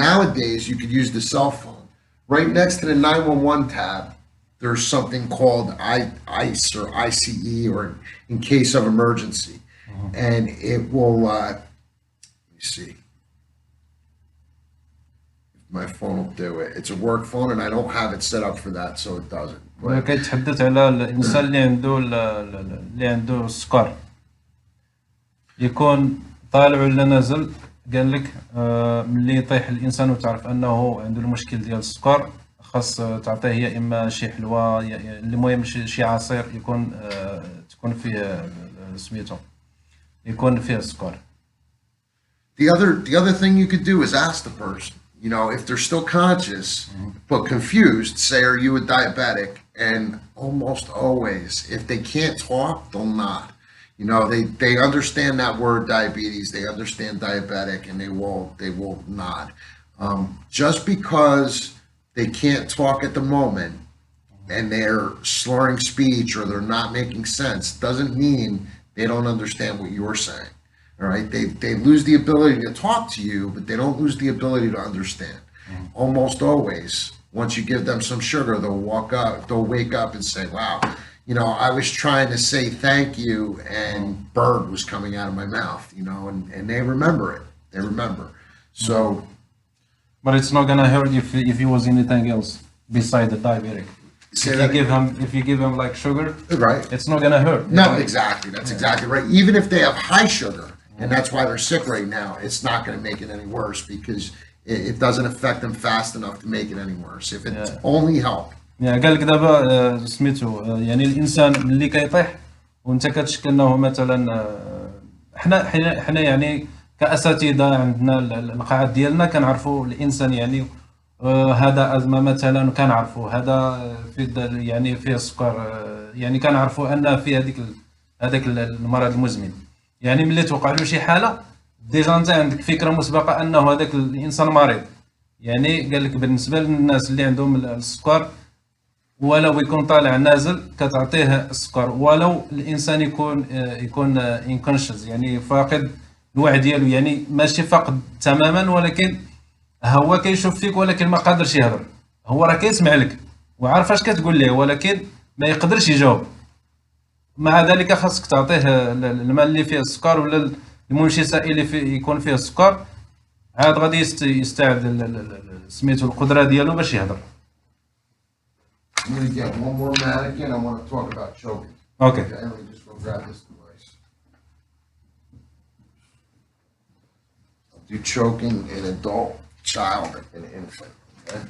Nowadays, you could use the cell phone. Right next to the 911 tab, there's something called ICE or ICE, or in case of emergency. And it will, let me see. My phone will do it. It's a work phone, and I don't have it set up for that, so it doesn't. كيتحدث على الانسان اللي عنده السكر، يكون طالع ولا نازل. قال لك ملي يطيح الانسان وتعرف انه عنده المشكل ديال السكر، خاص تعطيه يا اما شي حلوه المهم شي عصير تكون فيه سميتو يكون فيه السكر. The other thing you could do is ask the person, if they're still conscious but confused, say, are you a diabetic? And almost always, if they can't talk, they'll nod. They understand that word diabetes, they understand diabetic, and they will nod. Just because they can't talk at the moment and they're slurring speech or they're not making sense doesn't mean they don't understand what you're saying. All right, they lose the ability to talk to you, but they don't lose the ability to understand. Almost always, once you give them some sugar, they'll wake up and say, wow, I was trying to say thank you and bird was coming out of my mouth, and they remember it. They remember. So. But it's not gonna hurt if he was anything else beside the diabetic. If you give him like sugar, right, it's not gonna hurt. No, right? Exactly. That's exactly right. Even if they have high sugar, and that's why they're sick right now, it's not going to make it any worse because it doesn't affect them fast enough to make it any worse. If it only help. قال لك دابا سميتو يعني الانسان اللي كيطيح وانت كتشك انه مثلا حنا يعني كاساتذه عندنا القاعات ديالنا كنعرفوا الانسان يعني هذا ازمه مثلا، وكنعرفوا هذا يعني فيه السكر، يعني كنعرفوا ان في هذاك المرض المزمن. يعني ملي توقع له شي حاله ديجا انت عندك فكره مسبقه انه هذاك الانسان مريض. يعني قال لك بالنسبه للناس اللي عندهم السكر ولو يكون طالع نازل كتعطيه السكر، ولو الانسان يكون انكونشس يعني فاقد الوعي ديالو، يعني ماشي فاقد تماما ولكن هو كيشوف فيك ولكن ما قادرش يهضر. هو راه كيسمع لك وعارف اش كتقول ليه ولكن ما يقدرش يجاوب. مع ذلك خاصك تعطيه الماء اللي فيه السكر ولا المنشي سائل اللي فيه يكون فيه السكر، عاد غادي يستعد سميتو القدره ديالو باش يهضر. I'm gonna get one more mannequin. I want to talk about choking. اوكي. Okay, let me just go grab this device. I'll do choking in adult, child, and infant. Okay.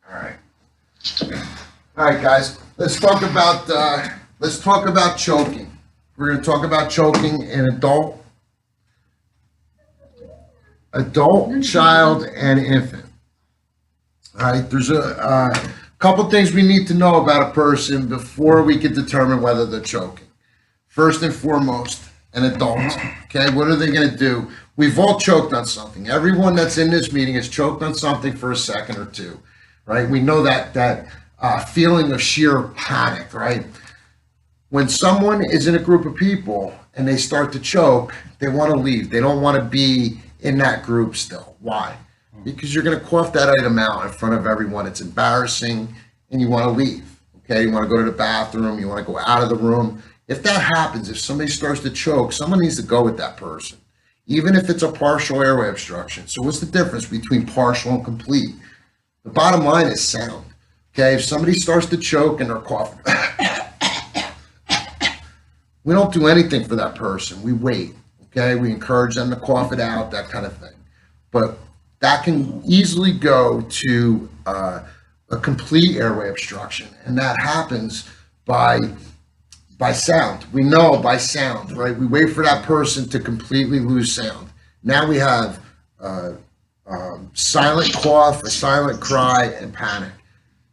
All right. All right, guys. Let's talk about choking. We're going to talk about choking in adult, child, and infant. All right. There's a couple things we need to know about a person before we can determine whether they're choking. First and foremost, an adult. Okay. What are they going to do? We've all choked on something. Everyone that's in this meeting has choked on something for a second or two, right? We know that feeling of sheer panic, right? When someone is in a group of people and they start to choke, they want to leave. They don't want to be in that group still. Why? Because you're going to cough that item out in front of everyone. It's embarrassing and you want to leave. Okay. You want to go to the bathroom. You want to go out of the room. If that happens, if somebody starts to choke, someone needs to go with that person, even if it's a partial airway obstruction. So what's the difference between partial and complete? The bottom line is sound. Okay. If somebody starts to choke and they're coughing, we don't do anything for that person. We wait. Okay. We encourage them to cough it out, that kind of thing. But that can easily go to a complete airway obstruction. And that happens by sound. We know by sound, right? We wait for that person to completely lose sound. Now we have silent cough, a silent cry, and panic.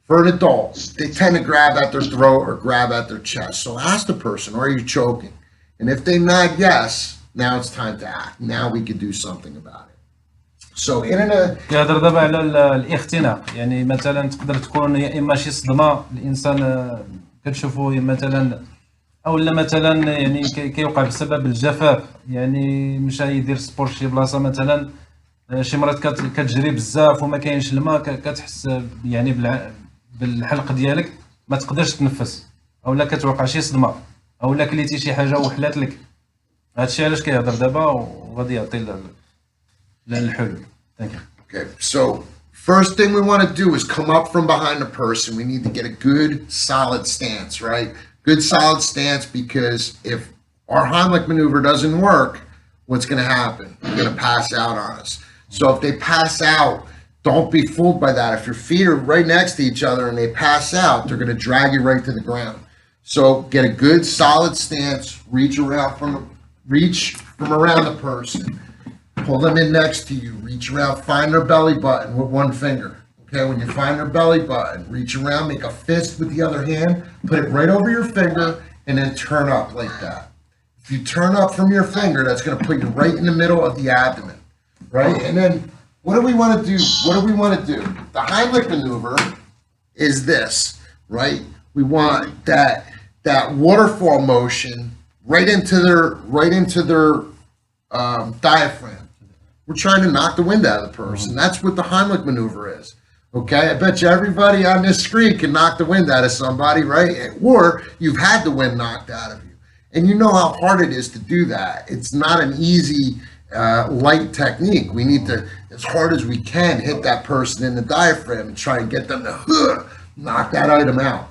For an adult, they tend to grab at their throat or grab at their chest. So ask the person, are you choking? And if they nod yes, now it's time to act. Now we can do something about it. So يهضر دابا على الاختناق. يعني مثلا تقدر تكون يا اما شي صدمه الانسان كتشوفه مثلا، او لا مثلا يعني كيوقع بسبب الجفاف، يعني مشى يدير سبور شي بلاصه مثلا، شي مرات كتجري بزاف وما كاينش الماء، كتحس يعني بالحلق ديالك ما تقدرش تنفس، او لا كتوقع شي صدمه، او لا كليتي شي حاجه وحلات لك. هادشي علاش كيهضر دابا وغادي يعطي الحلول. Thank you. Okay, so first thing we want to do is come up from behind the person. We need to get a good solid stance, right? Good solid stance, because if our Heimlich maneuver doesn't work, what's going to happen? They're going to pass out on us. So if they pass out, don't be fooled by that. If your feet are right next to each other and they pass out, they're going to drag you right to the ground. So get a good solid stance, reach from around the person. Pull them in next to you, reach around, find their belly button with one finger. Okay, when you find their belly button, reach around, make a fist with the other hand, put it right over your finger, and then turn up like that. If you turn up from your finger, that's going to put you right in the middle of the abdomen, right? And then what do we want to do? What do we want to do? The Heimlich maneuver is this, right? We want that waterfall motion right into their diaphragm. We're trying to knock the wind out of the person. That's what the Heimlich maneuver is. Okay, I bet you everybody on this screen can knock the wind out of somebody, right? Or you've had the wind knocked out of you. And you know how hard it is to do that. It's not an easy, light technique. We need to, as hard as we can, hit that person in the diaphragm and try and get them to knock that item out.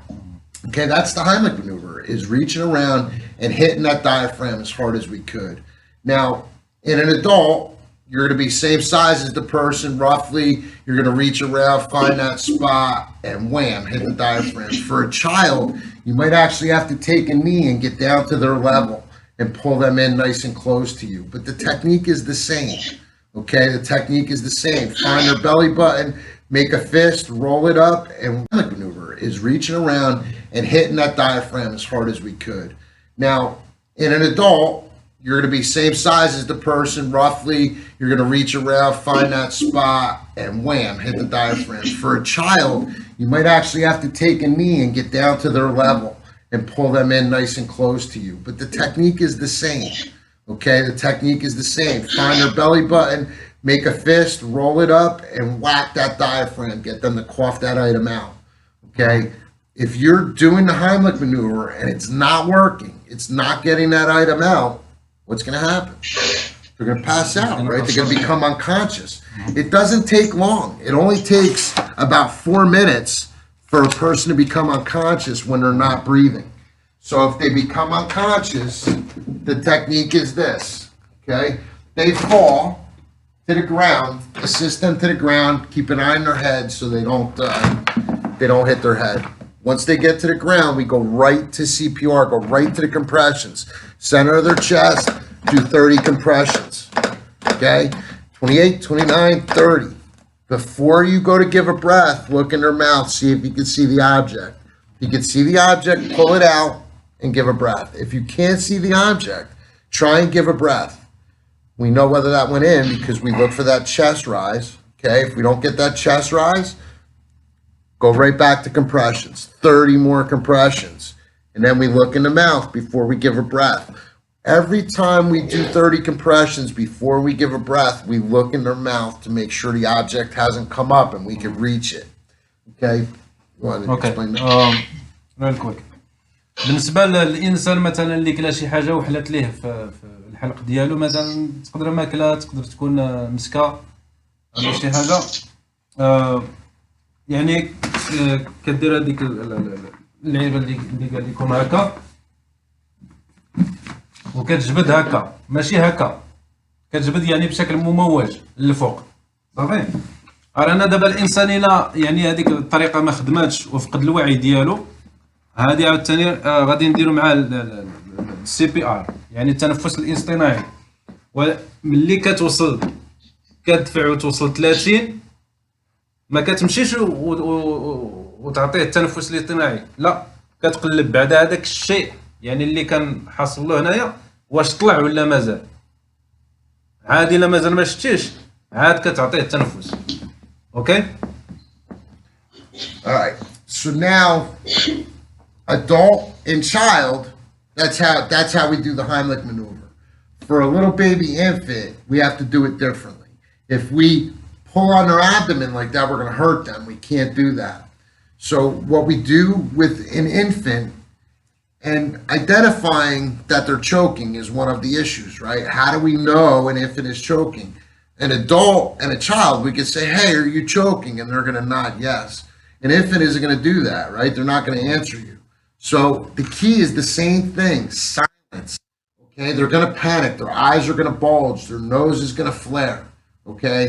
Okay, that's the Heimlich maneuver, is reaching around and hitting that diaphragm as hard as we could. Now, in an adult, you're going to be same size as the person, roughly. You're going to reach around, find that spot, and wham, hit the diaphragm. For a child, you might actually have to take a knee and get down to their level and pull them in nice and close to you. But the technique is the same. Okay, the technique is the same. Find their belly button, make a fist, roll it up, and the maneuver is reaching around and hitting that diaphragm as hard as we could. Now, in an adult, you're going to be same size as the person, roughly. You're going to reach around, find that spot, and wham, hit the diaphragm. For a child, You might actually have to take a knee and get down to their level and pull them in nice and close to you. But the technique is the same. Okay, the technique is the same. Find their belly button, make a fist, roll it up, and whack that diaphragm. Get them to cough that item out. Okay, if you're doing the Heimlich maneuver and it's not working, it's not getting that item out, what's going to happen? They're going to pass out, right? They're going to become unconscious. It doesn't take long. It only takes about 4 minutes for a person to become unconscious when they're not breathing. So if they become unconscious, the technique is this, okay? They fall to the ground, assist them to the ground, keep an eye on their head so they don't hit their head. Once they get to the ground, we go right to CPR, go right to the compressions. Center of their chest, do 30 compressions, okay? 28, 29, 30. Before you go to give a breath, look in their mouth, see if you can see the object. If you can see the object, pull it out and give a breath. If you can't see the object, try and give a breath. We know whether that went in because we look for that chest rise, okay? If we don't get that chest rise, go right back to compressions, 30 more compressions. And then we look in the mouth before we give a breath. Every time we do 30 compressions before we give a breath, we look in their mouth to make sure the object hasn't come up and we can reach it. Okay? You want to explain that? real quick. بالنسبه للانسان مثلا اللي كلا شي حاجه وحلت ليه في الحلق ديالو، مثلا تقدر ماكله، تقدر تكون مسكه ولا شي حاجه، يعني كدير هذيك اللعيبه اللي قال لكم هكا وكتجبد هكا، ماشي هكا، كتجبد يعني بشكل مموج للفوق، صافي. رانا دابا الانسان الى يعني هذيك الطريقه ما خدماتش وفقد الوعي ديالو، هذه عاوتاني غادي نديرو مع السي بي ار، يعني التنفس الاصطناعي. وملي كتوصل كتدفع وتوصل 30 ما كتمشيش وتعطيه التنفس الاصطناعي، لا، كتقلب بعد هذاك الشيء يعني اللي كان حاصل له هنايا واش طلع ولا مازال. عادي الا مازال ما شتيش عاد كتعطيه التنفس. اوكي. All right. So now, adult and child, that's how we do the Heimlich maneuver. For a little baby infant, we have to do it differently. If we pull on their abdomen like that, we're going to hurt them. We can't do that. So what we do with an infant, and identifying that they're choking is one of the issues, right? How do we know an infant is choking? An adult and a child, we could say, hey, are you choking? And they're going to nod yes. An infant isn't going to do that, right? They're not going to answer you. So the key is the same thing, silence, okay? They're going to panic. Their eyes are going to bulge. Their nose is going to flare, okay?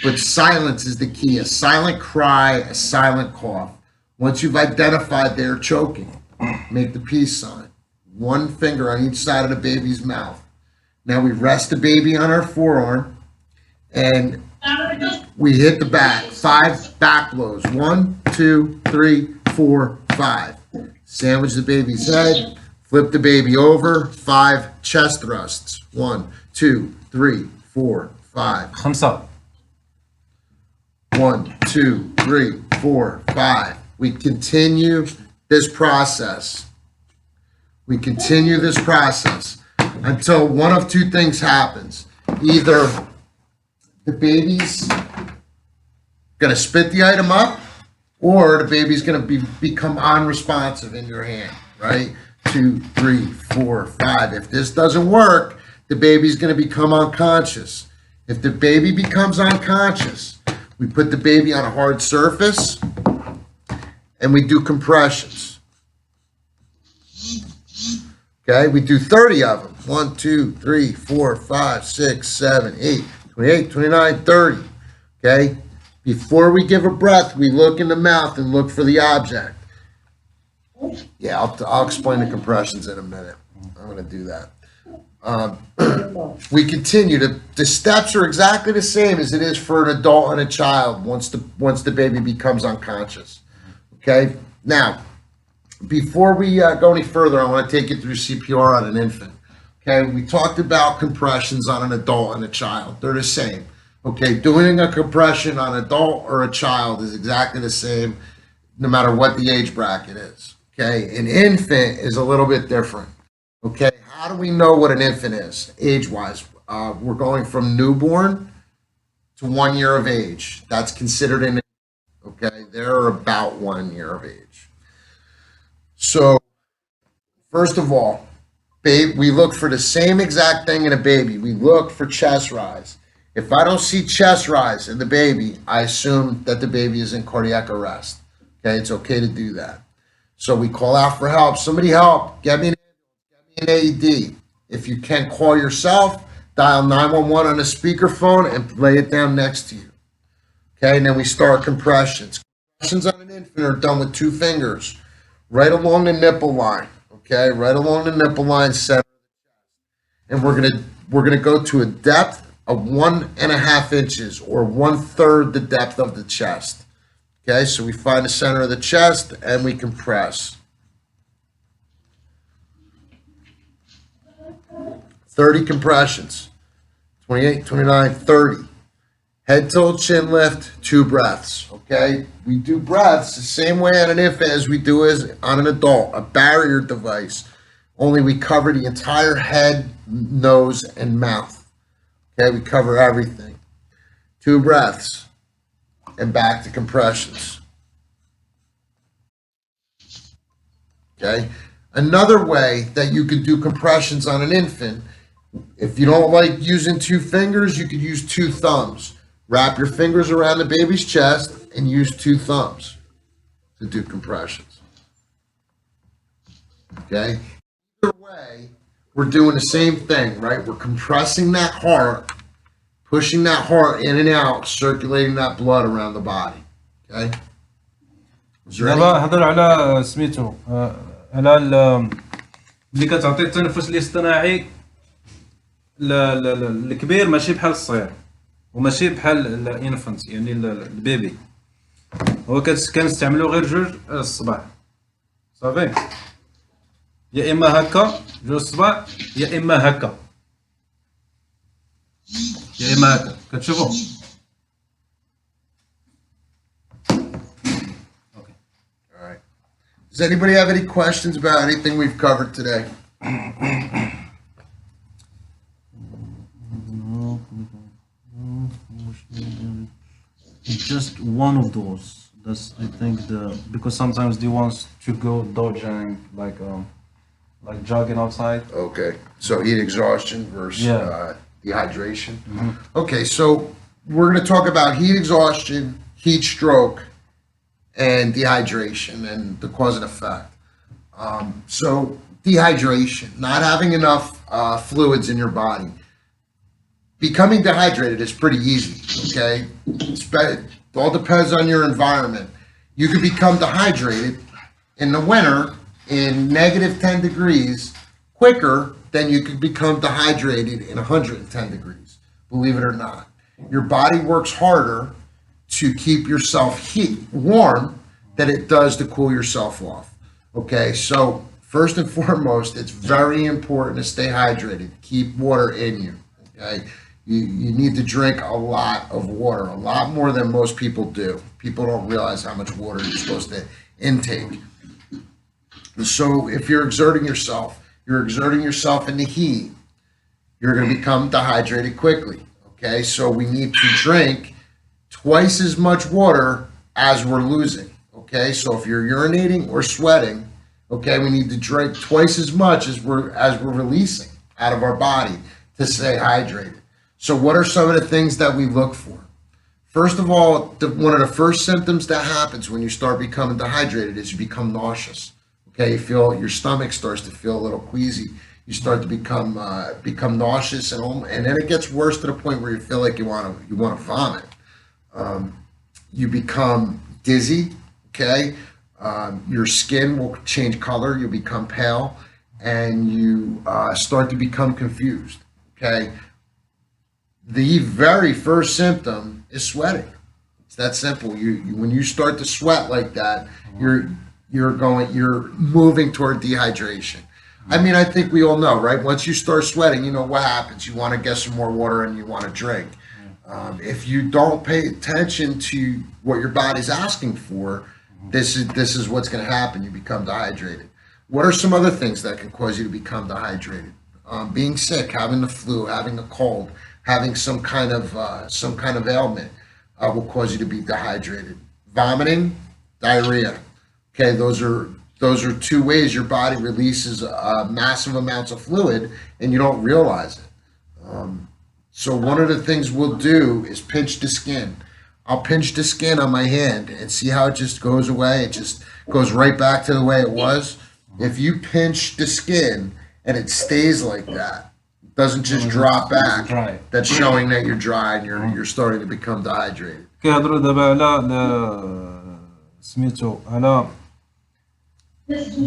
But silence is the key, a silent cry, a silent cough. Once you've identified they're choking, make the peace sign. One finger on each side of the baby's mouth. Now we rest the baby on our forearm and we hit the back. 5 back blows. 1, 2, 3, 4, 5. Sandwich the baby's head. Flip the baby over. 5 chest thrusts. 1, 2, 3, 4, 5. 5. 1, 2, 3, 4, 5. We continue this process. We continue this process until one of two things happens. Either the baby's going to spit the item up, or the baby's going to become unresponsive in your hand, right? 2, 3, 4, 5. If this doesn't work, the baby's going to become unconscious. If the baby becomes unconscious, we put the baby on a hard surface and we do compressions. Okay, we do 30 of them. 1, 2, 3, 4, 5, 6, 7, 8, 28, 29, 30. Okay, before we give a breath, we look in the mouth and look for the object. Yeah, I'll explain the compressions in a minute. I'm going to do that. We continue. The steps are exactly the same as it is for an adult and a child once the baby becomes unconscious. Okay, now, before we go any further, I want to take you through CPR on an infant. Okay, we talked about compressions on an adult and a child. They're the same. Okay, doing a compression on an adult or a child is exactly the same. no matter what the age bracket is. Okay, an infant is a little bit different. Okay, how do we know what an infant is age-wise? We're going from newborn to 1 year of age. That's considered an infant. Okay, they're about 1 year of age. So, first of all, we look for the same exact thing in a baby. We look for chest rise. If I don't see chest rise in the baby, I assume that the baby is in cardiac arrest. Okay, it's okay to do that. So we call out for help. Somebody help, get me an AED. If you can't call yourself, dial 911 on a speakerphone and lay it down next to you. Okay, and then we start compressions. Compressions on an infant are done with 2 fingers, right along the nipple line. Okay, right along the nipple line center. And we're gonna go to a depth of 1.5 inches, or 1/3 the depth of the chest. Okay, so we find the center of the chest and we compress. 30 compressions. 28, 29, 30. Head tilt, chin lift, 2 breaths. Okay, we do breaths the same way on an infant as we do as on an adult, a barrier device. Only we cover the entire head, nose, and mouth. Okay, we cover everything. 2 breaths. And back to compressions. Okay. Another way that you could do compressions on an infant, if you don't like using 2 fingers, you could use 2 thumbs. Wrap your fingers around the baby's chest and use 2 thumbs to do compressions. Okay. Either way, we're doing the same thing, right? We're compressing that heart, pushing that heart in and out, circulating that blood around the body. Okay. دابا هضر على سميتو على اللي كتعطي التنفس الاصطناعي الكبير، ماشي بحال الصغير وماشي بحال الانفانت، يعني البيبي. هو كنستعملو غير 2 الصباع صافي، يا اما هكا 2 الصباع، يا اما هكا، يا اما هكا كتشوفوا. All right. Does anybody have any questions about anything we've covered today? Just one of those. That's, I think, because sometimes they want to go dodging, like jogging outside. Okay. So heat exhaustion versus dehydration. Okay. So we're going to talk about heat exhaustion, heat stroke, and dehydration and the cause and effect. So dehydration, not having enough fluids in your body. Becoming dehydrated is pretty easy, okay? It all depends on your environment. You can become dehydrated in the winter in -10 degrees quicker than you can become dehydrated in 110 degrees, believe it or not. Your body works harder to keep yourself warm than it does to cool yourself off, okay? So first and foremost, it's very important to stay hydrated. Keep water in you, okay? You need to drink a lot of water, a lot more than most people do. People don't realize how much water you're supposed to intake. So if you're exerting yourself in the heat, you're going to become dehydrated quickly. Okay, so we need to drink twice as much water as we're losing. Okay, so if you're urinating or sweating, okay, we need to drink twice as much as we're releasing out of our body to stay hydrated. So what are some of the things that we look for? First of all, one of the first symptoms that happens when you start becoming dehydrated is you become nauseous. Okay, you feel your stomach starts to feel a little queasy. You start to become nauseous, and then it gets worse to the point where you feel like you want to vomit. You become dizzy. Okay, your skin will change color. You'll become pale, and you start to become confused. Okay. The very first symptom is sweating. It's that simple. When you start to sweat like that, you're moving toward dehydration. I mean, I think we all know, right? Once you start sweating, you know what happens. You want to get some more water and you want to drink. If you don't pay attention to what your body's asking for, This is what's going to happen. You become dehydrated. What are some other things that can cause you to become dehydrated? Being sick, having the flu, having a cold, having some kind of ailment will cause you to be dehydrated. Vomiting, diarrhea. Okay, those are two ways your body releases massive amounts of fluid and you don't realize it. So one of the things we'll do is pinch the skin. I'll pinch the skin on my hand and see how it just goes away. It just goes right back to the way it was. If you pinch the skin and it stays like that, it doesn't just drop back, that's showing that you're dry and you're starting to become dehydrated. كيهضروا دابا على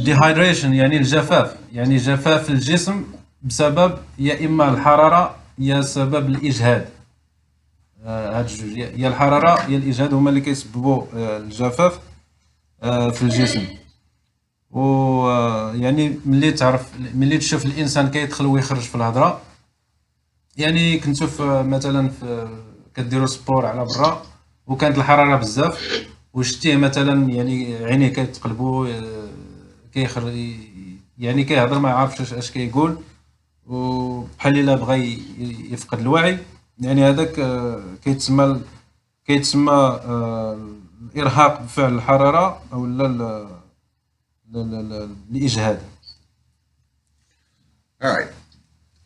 dehydration، يعني الجفاف، يعني جفاف الجسم بسبب يا إما الحرارة يا سبب الإجهاد. هاد الجوج، يا الحرارة يا الإجهاد هما اللي كيسببوا الجفاف في الجسم. و يعني ملي تشوف الإنسان كيدخل ويخرج في الهضرة، يعني كنتو مثلا كديروا سبور على برا وكانت الحرارة بزاف وشتيه مثلا يعني عينيه كيتقلبوا كيخرج، يعني كيهضر ما يعرفش اش كيقول وبحال الا بغى يفقد الوعي، يعني هذاك كيتسمى الارهاق بفعل الحراره او لا الاجهاد. All right.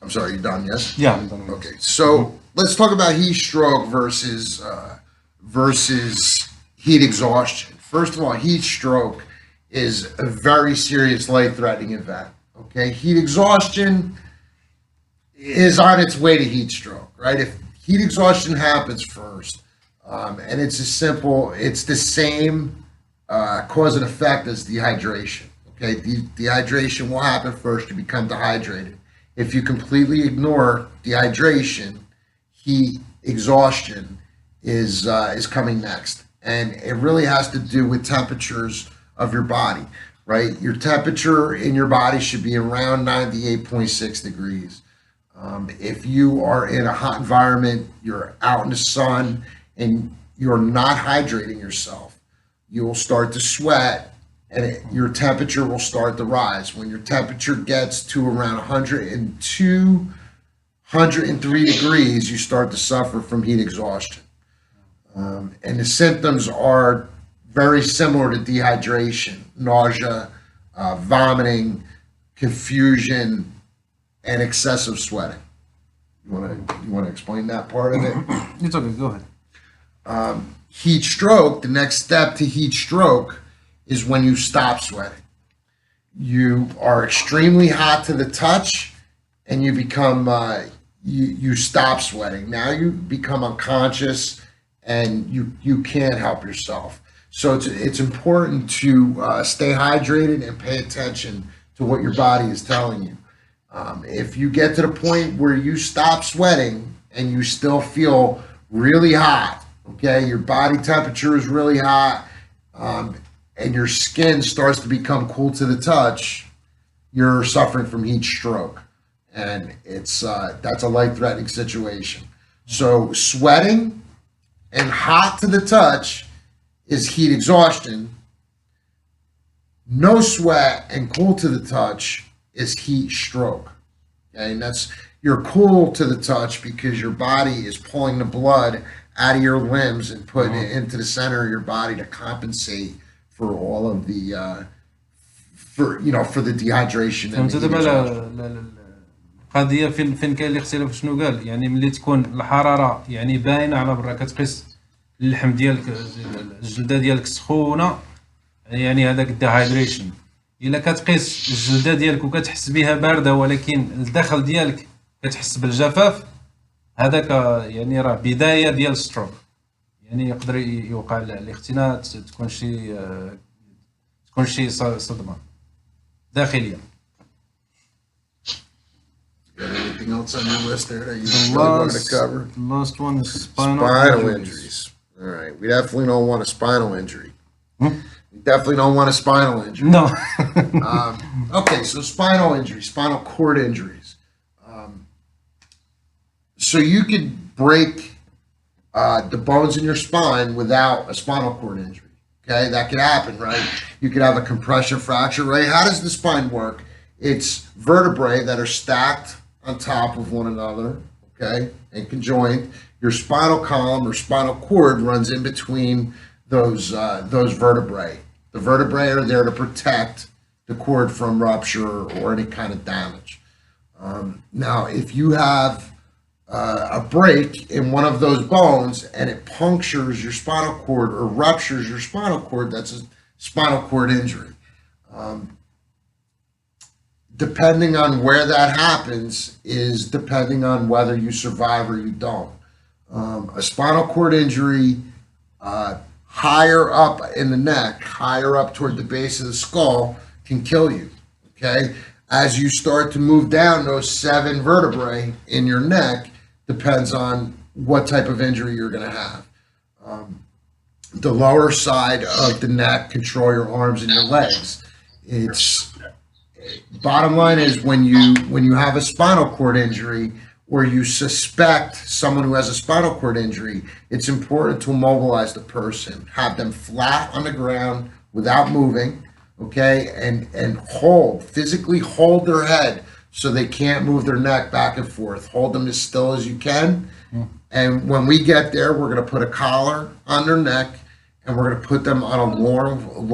I'm sorry, you're done, yes? Yeah, I'm done. Okay, so let's talk about heat stroke versus heat exhaustion. First of all, heat stroke is a very serious life-threatening event. Okay, heat exhaustion is on its way to heat stroke, right? If heat exhaustion happens first, and it's the same cause and effect as dehydration. Okay, dehydration will happen first. You become dehydrated. If you completely ignore dehydration, heat exhaustion is coming next, and it really has to do with temperatures of your body, right? Your temperature in your body should be around 98.6 degrees. If you are in a hot environment, you're out in the sun, and you're not hydrating yourself, you will start to sweat, and your temperature will start to rise. When your temperature gets to around 102, 103 degrees, you start to suffer from heat exhaustion. And the symptoms are very similar to dehydration: nausea, vomiting, confusion, and excessive sweating. You want to explain that part of it? It's okay, go ahead. Heat stroke, the next step to heat stroke is when you stop sweating. You are extremely hot to the touch and you become, you stop sweating. Now you become unconscious and you can't help yourself. So it's important to stay hydrated and pay attention to what your body is telling you. If you get to the point where you stop sweating and you still feel really hot, okay, your body temperature is really hot, and your skin starts to become cool to the touch, you're suffering from heat stroke, and that's a life-threatening situation. So sweating and hot to the touch is heat exhaustion. No sweat and cool to the touch is heat stroke. Okay, and you're cool to the touch because your body is pulling the blood out of your limbs and putting it into the center of your body to compensate for all of the for the dehydration and the heat exhaustion. القضيه فين كاين الاختلاف شنو قال، يعني ملي تكون الحراره يعني باينه على برا كتقيس اللحم ديالك الجلده ديالك سخونه، يعني هذاك الديهايدريشن. الا كتقيس الجلده ديالك وكتحس بها بارده ولكن الداخل ديالك كتحس بالجفاف، هذاك يعني راه بدايه ديال ستروك. يعني يقدر يوقع الاختناق، تكون شي صدمه داخليه. Anything else on your list there that you really wanted to cover? The last one is spinal injuries. All right, we definitely don't want a spinal injury. We definitely don't want a spinal injury. No. Okay, so spinal injuries, spinal cord injuries. So you could break the bones in your spine without a spinal cord injury. Okay, that could happen, right? You could have a compression fracture, right? How does the spine work? It's vertebrae that are stacked on top of one another, okay, and conjoined. Your spinal column or spinal cord runs in between those vertebrae. The vertebrae are there to protect the cord from rupture or any kind of damage. Now, if you have a break in one of those bones and it punctures your spinal cord or ruptures your spinal cord, that's a spinal cord injury. Depending on where that happens is depending on whether you survive or you don't. A spinal cord injury higher up in the neck, higher up toward the base of the skull, can kill you. Okay, as you start to move down those 7 vertebrae in your neck, depends on what type of injury you're going to have. The lower side of the neck control your arms and your legs. It's bottom line is when you have a spinal cord injury or you suspect someone who has a spinal cord injury, it's important to immobilize the person, have them flat on the ground without moving, okay, and physically hold their head so they can't move their neck back and forth. Hold them as still as you can. And when we get there, we're going to put a collar on their neck and we're going to put them on a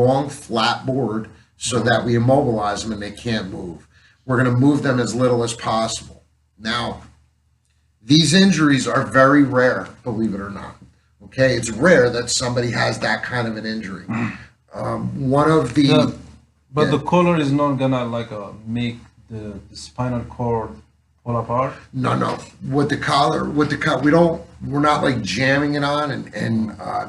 long flat board so that we immobilize them and they can't move. We're going to move them as little as possible. Now, these injuries are very rare, believe it or not. Okay, it's rare that somebody has that kind of an injury. One of the but the collar is not gonna make the spinal cord fall apart. No, with the collar, we're not like jamming it on and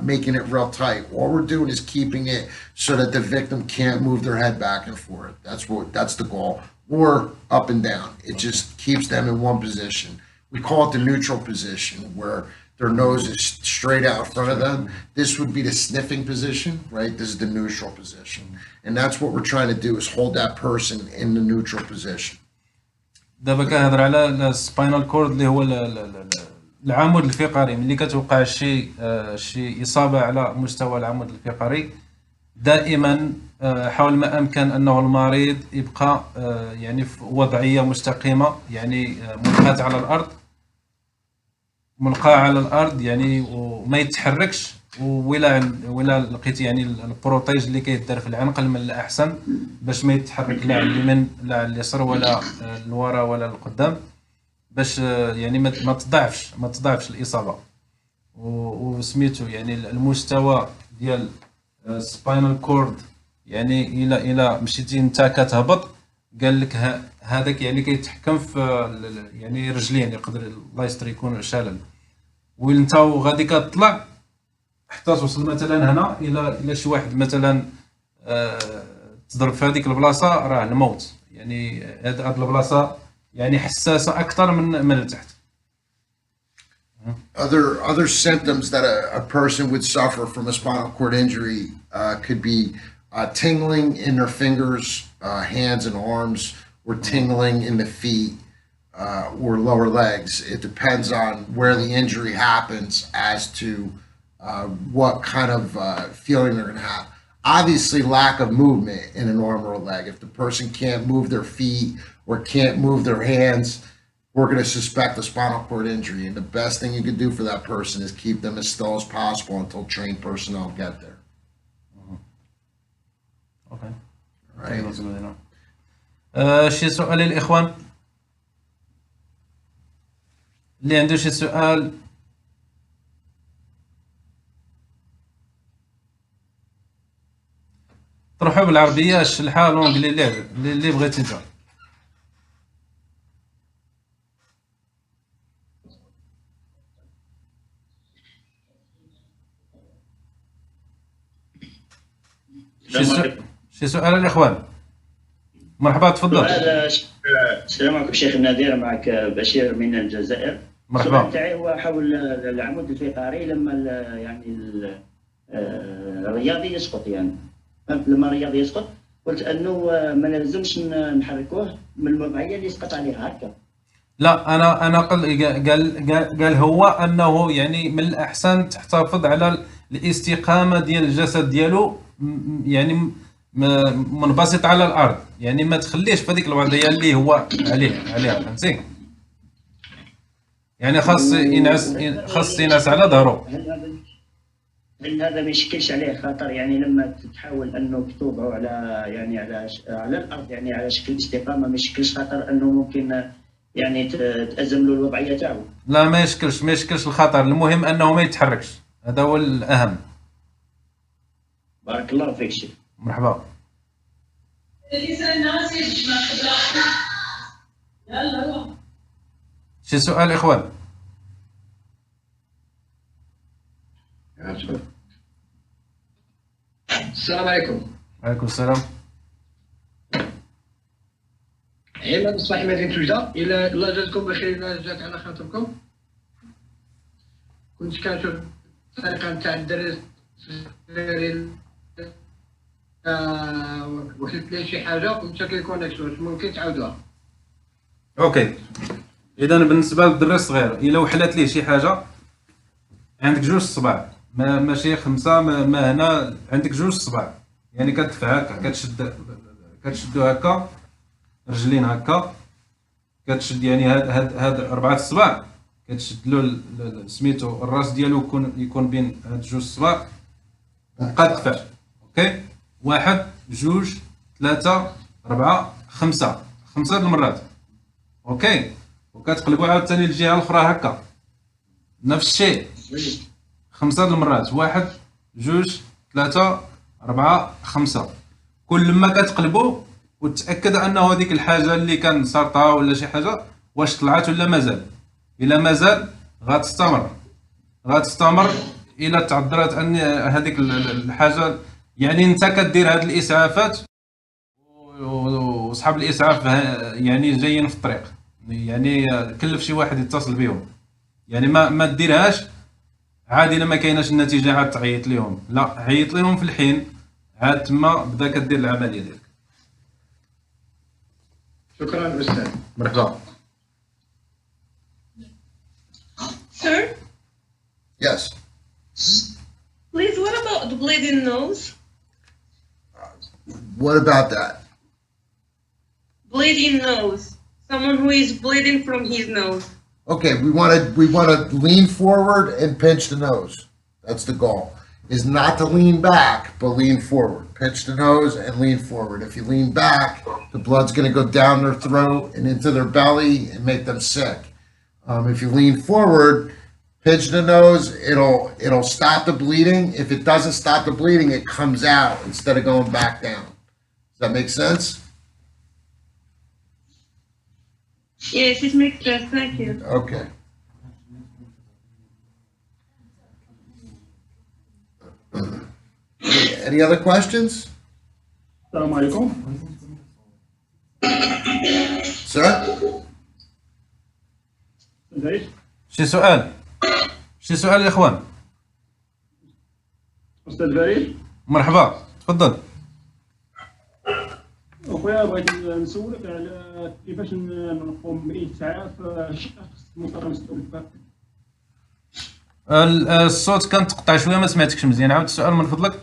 making it real tight. All we're doing is keeping it so that the victim can't move their head back and forth. That's the goal, or up and down. It just keeps them in one position. We call it the neutral position, where their nose is straight out in front of them. This would be the sniffing position, right? This is the neutral position. And that's what we're trying to do, is hold that person in the neutral position. دابا كنهضر على السباينال كورد اللي هو العمود الفقري. ملي كتوقع شي إصابة على مستوى العمود الفقري، دائما حاول ما أمكن أنه المريض يبقى يعني في وضعية مستقيمة، يعني ملقى على الأرض يعني وما يتحركش. ولا لقيت يعني البروتيج اللي كيدار في العنق من الأحسن باش ما يتحرك لا اليمين لا اليسار ولا الورا ولا القدام، باش يعني ما تضعفش الإصابة. وسميتو يعني المستوى ديال سباينال كورد، يعني الى مشيتي انت كتهبط قال لك هذاك يعني كيتحكم في يعني رجلين، يقدر الله يستر يكون شلل. وانت غادي كتطلع حتى توصل مثلا هنا الى شي واحد مثلا تضرب في هذيك البلاصه، راه الموت. يعني هاد البلاصه يعني حساسه اكثر من التحت. Other symptoms that a person would suffer from a spinal cord injury could be tingling in their fingers, hands and arms, or tingling in the feet or lower legs. It depends on where the injury happens as to what kind of feeling they're going to have. Obviously, lack of movement in an arm or a leg. If the person can't move their feet or can't move their hands, we're going to suspect a spinal cord injury. And the best thing you can do for that person is keep them as still as possible until trained personnel get there. Okay. Right. شي سؤال للإخوان؟ اللي عنده شي سؤال طرحوا بالعربية، الشلحة، لونجلي، اللي بغيتي انت. شي سؤال الإخوان؟ مرحبا، تفضل. السلام عليكم شيخ نادر، معك بشير من الجزائر. مرحبا. السؤال تاعي هو حول العمود الفقري لما يعني الرياضي يسقط، يعني لما الرياضي يسقط قلت انه ما لازمش نحركوه من الوضعيه اللي يسقط عليها هكا. لا، انا قال هو انه يعني من الاحسن تحتفظ على الاستقامه ديال الجسد ديالو يعني منبسط على الارض، يعني ما تخليش في هذيك الوضعيه اللي هو عليها فهمتي. يعني خاص ينعس على ظهره. هل هذا ما يشكلش عليه خطر يعني لما تحاول انه توضعه على يعني على الارض يعني على شكل استقامه، ما يشكلش خطر انه ممكن يعني تأزم له الوضعيه تاعو؟ لا ما يشكلش الخطر، المهم انه ما يتحركش، هذا هو الاهم. بارك الله فيك شيخ. مرحبا. شي سؤال اخوان؟ السلام عليكم. وعليكم السلام. عماد صاحب مدينة وجدة، إلا الله جازكم بخير، إلا جات على خاطركم. كنت كنشوف الطريقة نتاع الدرس وحلت لي شي حاجة ومشات لي الكونيكسيون، ممكن تعاودوها؟ اوكي، اذا بالنسبه للدري الصغير الا وحلات ليه شي حاجه، عندك جوج صباع، ماشي خمسه، ما هنا عندك جوج صباع، يعني كتدفع هكا، كتشدو هكا رجلين هكا، كتشد يعني هاد 4 صباع، كتشد له سميتو الراس ديالو يكون بين هاد جوج صباع، وكتدفع. اوكي، 1 2 3 4 5 د المرات. اوكي، وكتقلبوا عاوتاني الجهه الاخرى هكا نفس الشيء 5 د المرات، 1 2 3 4 5. كل ما كتقلبوا وتاكد انه هذيك الحاجه اللي كان سارطها ولا شي حاجه واش طلعت ولا مازال. الا مازال غتستمر الى تعذرت ان هذيك الحاجه، يعني انت كدير هاد الاسعافات وصحاب الاسعاف يعني جايين في الطريق، يعني كلف شي واحد يتصل بهم، يعني ما ديرهاش عاد الا ما كايناش النتيجه عاد تعيط لهم، لا عيط لهم في الحين، عاد تما بدا كدير العمليه ديالك. شكرا أستاذ. مرحبا. Sir, Yes. please, what about the bleeding nose? What about that? Bleeding nose. Someone who is bleeding from his nose. Okay, we want to lean forward and pinch the nose. That's the goal. Is not to lean back, but lean forward. Pinch the nose and lean forward. If you lean back, the blood's going to go down their throat and into their belly and make them sick. If you lean forward, pinch the nose, it'll stop the bleeding. If it doesn't stop the bleeding, it comes out instead of going back down. Does that make sense? Yes, it makes sense. Thank you. Okay. Any other questions? السلام عليكم. Sir? زايد شي سؤال يا اخوان؟ أستاذ فريد. مرحبا، تفضل. أخويا بغيت نسولك على كيفاش نقوم بإسعاف شخص مضطر مستوى. الصوت كان تقطع شويه، ما سمعتكش مزيان، عاود السؤال من فضلك.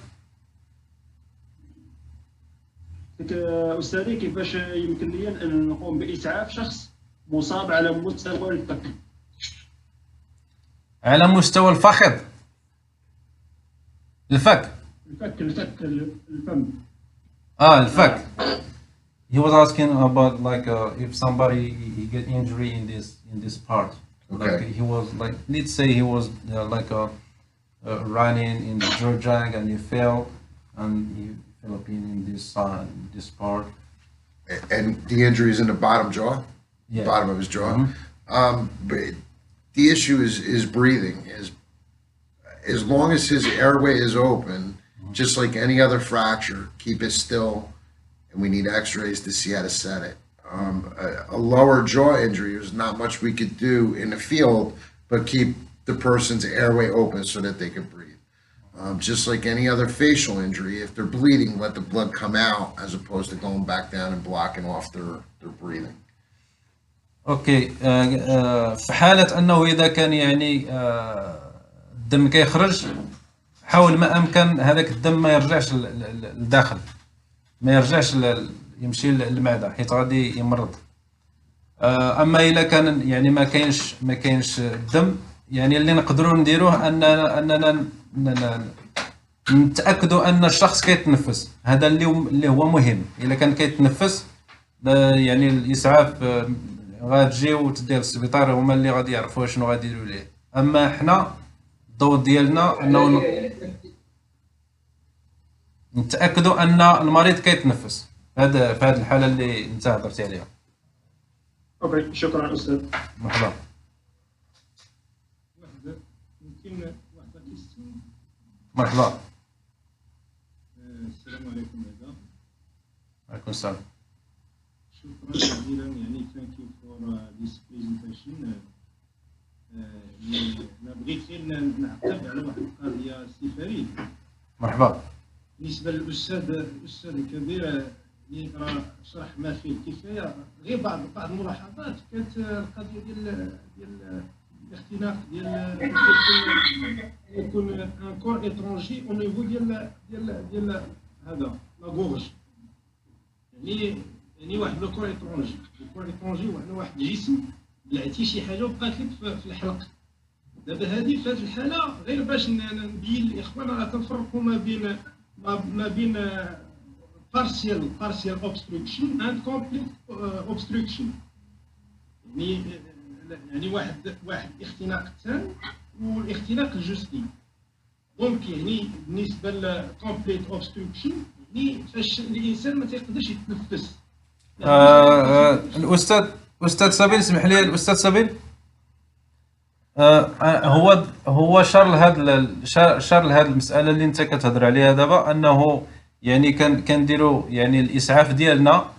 أستاذي كيفاش يمكن لي أن نقوم بإسعاف شخص مصاب على مستوى الفك. على مستوى الفخذ، الفك. الفم. الفك. He was asking about like if somebody he get injury in this part. Okay. Like he was like, let's say he was like running in the Georgia and he fell and he fell up in this part. And the injury is in the bottom jaw? Yeah. Bottom of his jaw. Mhm. But the issue is breathing. As long as his airway is open, just like any other fracture, keep it still, and we need x-rays to see how to set it. A lower jaw injury, there's not much we could do in the field, but keep the person's airway open so that they can breathe. Just like any other facial injury, if they're bleeding, let the blood come out as opposed to going back down and blocking off their breathing. اوكي. في حالة انه اذا كان يعني الدم كيخرج، حاول ما امكن هذاك الدم ما يرجعش للداخل، ما يرجعش يمشي للمعده حيت غادي يمرض. اما الا كان يعني ما كاينش الدم، يعني اللي نقدروا نديروه اننا نتاكدوا ان الشخص كيتنفس. هذا اللي هو مهم. الا كان كيتنفس يعني الاسعاف غتجي وتديه للسبيطار، هما اللي غادي يعرفوا شنو غادي يديروا ليه. اما حنا الدور ديالنا انه نتاكدوا ان المريض كيتنفس. هذا في هذه الحاله اللي انت هضرتي عليها. اوكي، شكرا استاذ. مرحبا. يمكن واحد كيستون. مرحبا. السلام عليكم بعدا. عليكم السلام. شكرا جزيلا، يعني thank you for this presentation. انا بغيت غير نعقب على واحد القضيه سي فريد. مرحبا. بالنسبه للاستاذ الكبير اللي راه شرح ما فيه الكفايه، غير بعض الملاحظات. كانت القضيه ديال الاختناق يكون ان كور ايترونجي او نيفو ديال هذا لا غورج. يعني واحد لو كور ايترونجي، واحد الجسم بلعتي شي حاجه وبقات لك في الحلق. دابا هذه في هذه الحاله غير باش نبين للاخوان راه تنفرقوا ما بين partial obstruction and complete obstruction. يعني واحد الاختناق تام والاختناق الجزئي. دونك يعني بالنسبه للكومبليت اوبستركشن يعني فاش الانسان ما تيقدرش يتنفس. الاستاذ سبيل، اسمح لي الاستاذ سبيل. هو شر لهاد المساله اللي انت كتهضر عليها دابا، انه يعني كنديروا يعني الاسعاف ديالنا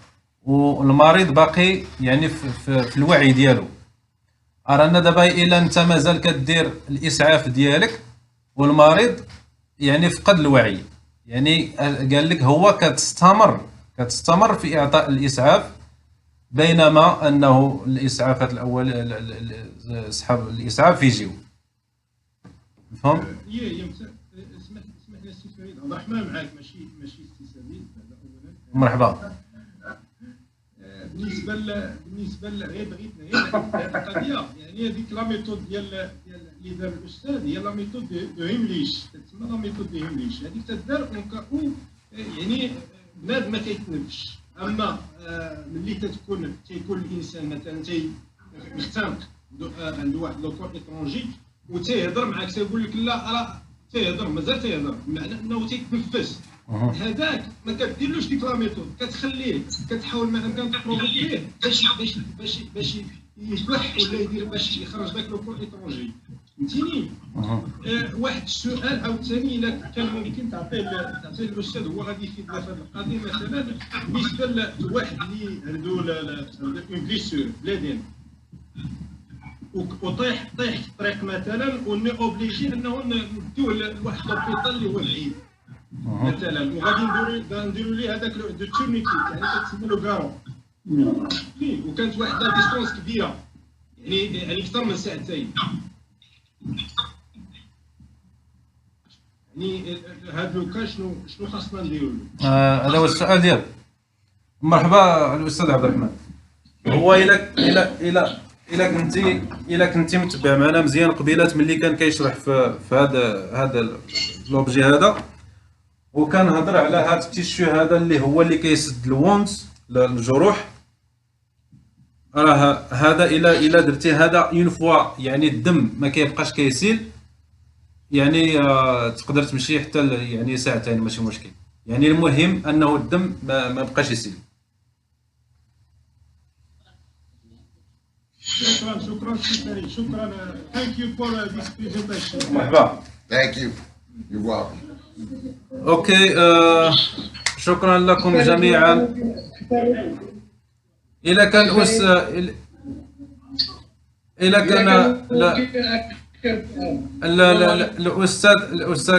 والمريض باقي يعني في الوعي ديالو. رانا دابا الا انت مازال كدير الاسعاف ديالك والمريض يعني فقد الوعي، يعني قال لك هو كتستمر في اعطاء الاسعاف، بينما انه الاسعافات الاول اصحاب الاسعاف يجيو. فهم؟ اسمح لي سي فريد، عبد الرحمن معاك، ماشي سي سبيل. مرحبا. بالنسبه غير بغيت هذه القضيه، يعني هذيك لا ميثود ديال اللي دار الاستاذ هي لا ميثود دو هيمليش، تسمى لا ميثود دو هيمليش. هذيك تدار اون كاو يعني بنادم ما تيتنفسش. اما ملي تيكون الانسان مثلا مختنق عنده واحد لوكور ايترونجي وتيهضر معاك، تيقول لك لا راه تيهضر، مازال تيهضر، بمعنى انه تيتنفس. هذاك ما كديرلوش ديك لا ميثود، كتخليه كتحاول ما امكن تبروفوكيه باش يفتح ولا يدير باش يخرج داك لوكور ايترونجي. فهمتيني؟ واحد السؤال عاوتاني الا كان ممكن تعطيه الاستاذ، هو غادي يفيدنا في هذه القضيه. مثلا بالنسبه لواحد اللي عنده اون بليسور بلادين وطيح في الطريق مثلا، وني اوبليجي انه نديوه لواحد لوبيطال اللي هو بعيد مثلا، وغادي نديروا ليه هذاك دو تورنيكيت، يعني كتسمى له كارون. وكانت واحد لا ديستونس كبيره، يعني اكثر من ساعتين. يعني هذا لوكا شنو خاصنا نديروا له؟ هذا هو السؤال ديالك. مرحبا الاستاذ عبد الرحمن. هو الا كنتي متبع معنا مزيان قبيلات ملي كان كيشرح في هذا لوبجي هذا، وكان هضر على هذا التيشو هذا اللي هو اللي كيسد الوونز الجروح. راه هذا الا درتي هذا اون فوا، يعني الدم ما كيبقاش كيسيل، يعني تقدر تمشي حتى يعني ساعتين ماشي مشكل. يعني المهم انه الدم ما بقاش يسيل. شكرا سي، شكرا. ثانك يو فور ذيس بريزنتيشن. مرحبا. Thank you. You're welcome. اوكي، شكرا لكم جميعا. إلا كان الاستاذ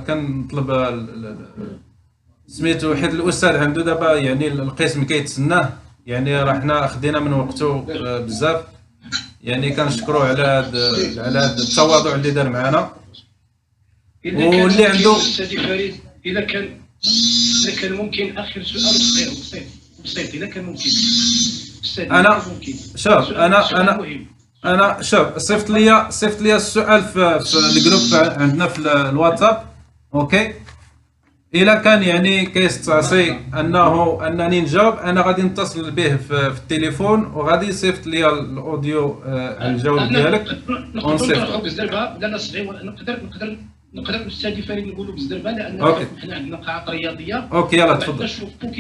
كان نطلب سميتو، حيت الاستاذ عنده دابا يعني القسم كيتسناه، يعني راه حنا خدينا من وقته بزاف. يعني كنشكروه على هذا التواضع اللي دار معنا. واللي عنده استاذ فريد اذا كان ممكن اخر سؤال صغير بسيط اذا كان ممكن استاذ انا ممكن شوف سؤال مهم. انا شوف صيفط لي السؤال في الجروب عندنا في الواتساب. اوكي، الا كان يعني كيستعصي انني نجاوب، انا غادي نتصل به في التليفون وغادي يصيفط لي الاوديو الجواب ديالك نقدروا بالزربه لا صغير نقدر استاذ فريد نقولوا بالزربه لان حنا عندنا قاعات رياضيه. اوكي يلا تفضل. نشوفوا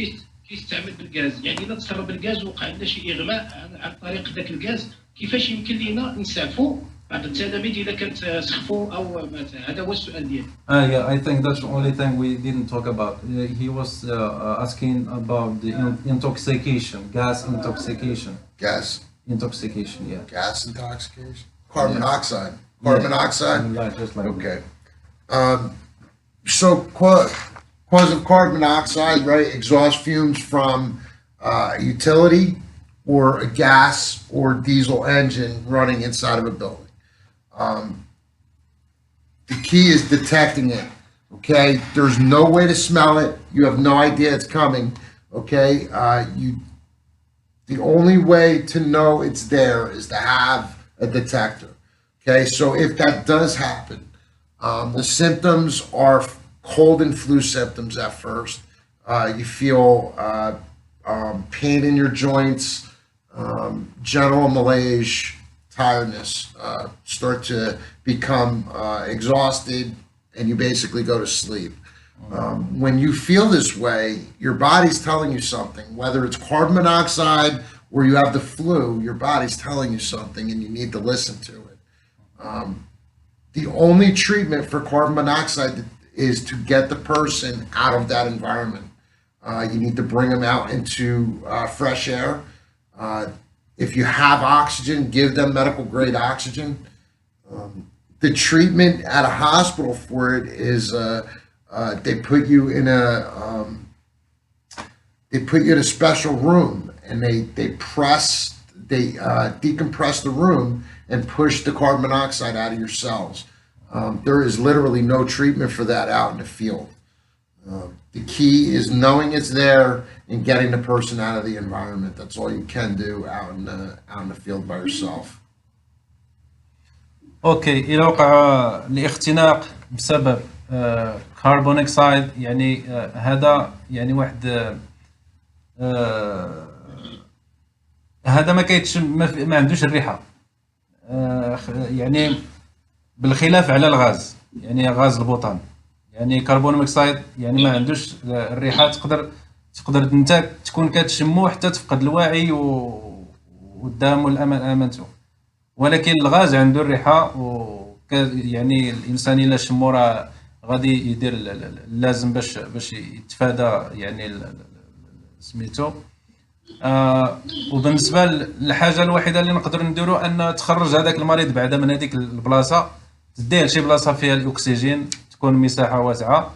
كيستعمل بالغاز، يعني الا تسرب الغاز وقع لنا شي اغماء عن طريق ذاك الغاز، كيفاش يمكن لينا نسعفوا بعض التلاميذ اذا كانت سخفوا او مات؟ هذا هو السؤال ديالي. Yeah, I think that's the only thing we didn't talk about. He was asking about the gas intoxication. Yeah. Gas intoxication? Carbon monoxide. Carbon monoxide? Just like Okay. So cause of carbon monoxide, right? Exhaust fumes from a utility or a gas or diesel engine running inside of a building. The key is detecting it. Okay, there's no way to smell it. You have no idea it's coming. Okay, the only way to know it's there is to have a detector. Okay, so if that does happen, the symptoms are cold and flu symptoms at first. You feel pain in your joints, general malaise, tiredness, start to become exhausted, and you basically go to sleep. When you feel this way, your body's telling you something, whether it's carbon monoxide or you have the flu, your body's telling you something and you need to listen to it. The only treatment for carbon monoxide is to get the person out of that environment. You need to bring them out into fresh air. If you have oxygen, give them medical grade oxygen. The treatment at a hospital for it is they put you in a special room and they decompress the room and push the carbon monoxide out of your cells. There is literally no treatment for that out in the field. The key is knowing it's there and getting the person out of the environment. That's all you can do out in the field by yourself. اوكي، الى وقع الاختناق بسبب كربون اكسايد، يعني هذا يعني واحد هذا ما كيتشم، ما عندوش الريحه، يعني بالخلاف على الغاز، يعني غاز البوتان، يعني كربون مونوكسيد يعني ما عندوش الريحه، تقدر انت تكون كتشمو حتى تفقد الوعي والدم والامانته، ولكن الغاز عنده الريحه، يعني الانسان الا شمو راه غادي يدير اللازم باش يتفادى يعني سميتو. وبالنسبه للحاجه الوحيده اللي نقدر نديرو ان تخرج هذاك المريض بعدا من هذيك البلاصه، تديه لشي بلاصه فيها الاكسجين، تكون مساحه واسعه،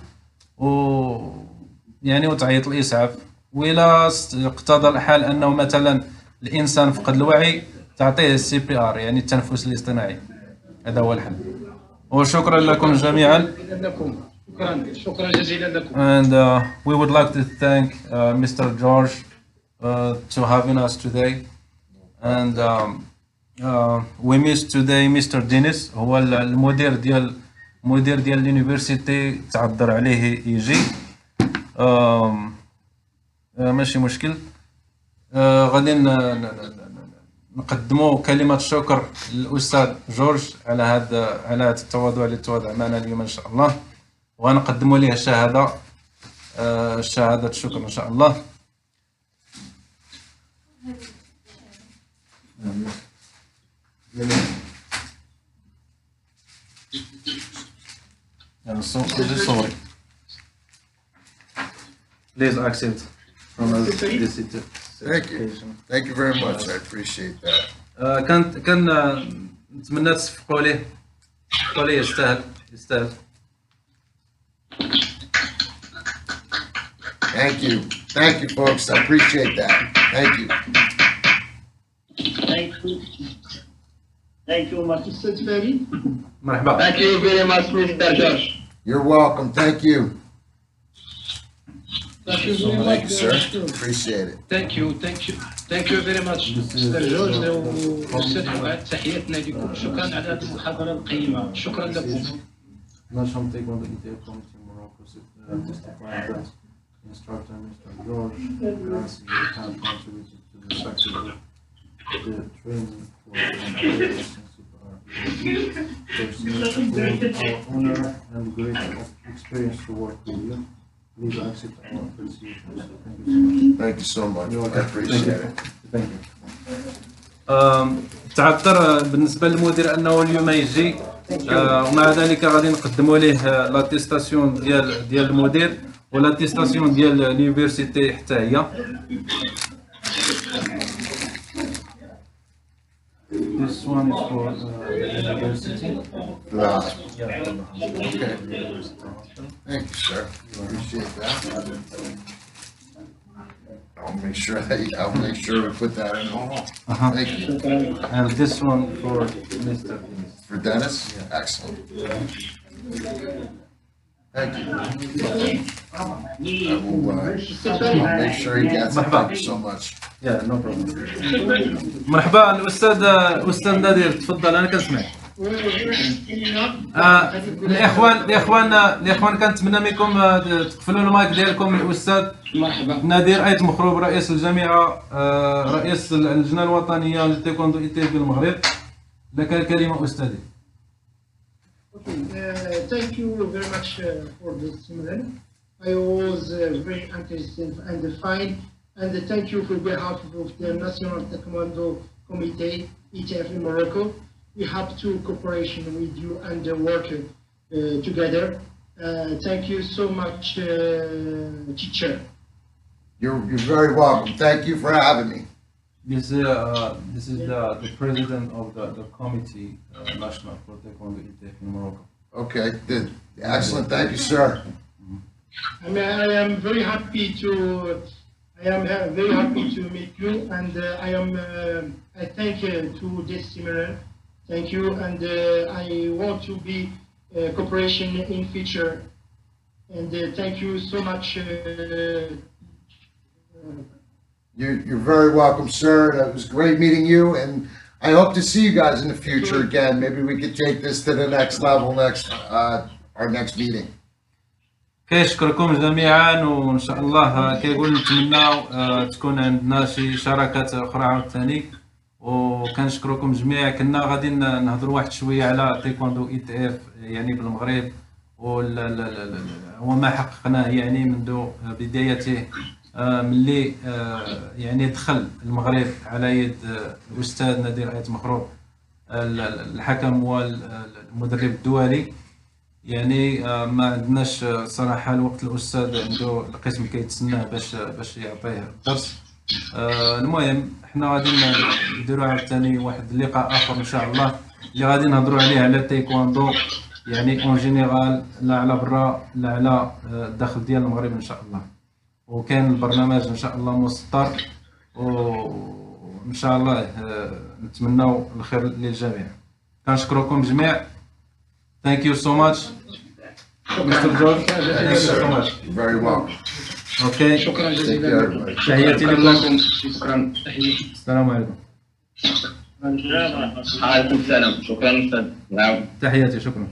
يعني وتعيط الاسعاف، وإلا اقتضى الحال انه مثلا الانسان فقد الوعي تعطيه السي بي ار، يعني التنفس الاصطناعي. هذا هو الحل. وشكرا لكم جميعا. شكرا جزيلا لكم. And we would like to thank Mr. George to having us today, and we miss today Mr. Dennis. هو المدير ديال اليونيفرسيتي، تعذر عليه يجي، ماشي مشكل. غادي نقدموا كلمة شكر للأستاذ جورج على هذا التواضع اللي تواضع معنا اليوم إن شاء الله، ونقدموا ليه شهادة شكر إن شاء الله. sorry. Please accept from us this Thank you. Thank you very much. I appreciate that. كان نتمنى تصفقوا ليه، يستاهل. Thank you. Thank you, folks. I appreciate that. Thank you. Thank you, Mr. Secretary. مرحبا. Thank you very much, Mr. George. You're welcome. Thank you. Thank you very Thank much. you, sir. Appreciate it. ثانك يو فيري ماتش مستر جورج والاستاذ فؤاد، تحياتنا لكم، شكرا على هذه المحاضره القيمه، شكرا لكم. National Taekwondo ITF Committee in Morocco testified that instructor Mr. George have contributed to the success of the training for our honor and great experience to work with you. Please accept our appreciation. Thank you so much. I appreciate it. Thank you. تعذر بالنسبه للمدير انه اليوم يجي، ومع ذلك غادي نقدموا ليه لاتيستاسيون ديال المدير ولاتيستاسيون ديال اليونيفرسيتي حتى هي. This one is for university. Okay. Thank you, sir. Appreciate that. I'll make sure to put that in all. Thank you. And this one for Mr. For Dennis? Excellent. Thank you. I'll make sure he gets it. Thank you so much. Yeah, no problem. مرحبا الأستاذ نادر، تفضل أنا كنسمعك. الإخوان كنتمنى منكم تقفلوا المايك ديالكم. الأستاذ نادر أيت مخروب، رئيس الجامعة، رئيس اللجنة الوطنية للتايكواندو ITF بالمغرب، لك الكلمة أستاذي. Thank you very much for this seminar. I was very interested and fine, and thank you for behalf of the National Taekwondo Committee ITF in Morocco. We have to cooperation with you and work together. Thank you so much, teacher. You're very welcome. Thank you for having me. This is the president of the committee, national for Taekwondo ITF in Morocco. Okay, good. Excellent. Thank you, sir. I am very happy to meet you, and I thank to this seminar. Thank you, and I want to be cooperation in future. And thank you so much. You're very welcome, sir. That was great meeting you, and I hope to see you guys in the future again. Maybe we could take this to the next level our next meeting. كيشكركم جميعا، وان شاء الله كيقول نتمناو تكون عندنا شي شراكات اخرى عاوتاني. وكنشكركم جميع. كنا غادي نهضروا واحد شويه على تايكواندو ITF يعني بالمغرب وما حققناه يعني منذ بدايته، ملي يعني دخل المغرب على يد الاستاذ نادر آيت مخروب الحكم والمدرب الدولي. يعني ما عندناش صراحه الوقت، الاستاذ عنده القسم كيتسناه باش يعطيه الدرس. المهم حنا غادي نديروا عاوتاني واحد اللقاء اخر ان شاء الله، اللي غادي نهضروا عليه على التايكواندو يعني اون جينيرال، لا على برا لا على الداخل ديال المغرب ان شاء الله. وكان البرنامج ان شاء الله مسطر، وان شاء الله نتمناو الخير للجميع. كنشكركم جميع. Thank you so much, Mr. George. Thank you so much. You're very welcome. Okay. شكرا Take care, جزيلا. everybody. تحياتي لكم. شكرا. السلام عليكم. وعليكم السلام. شكرا استاذ. تحياتي، شكرا.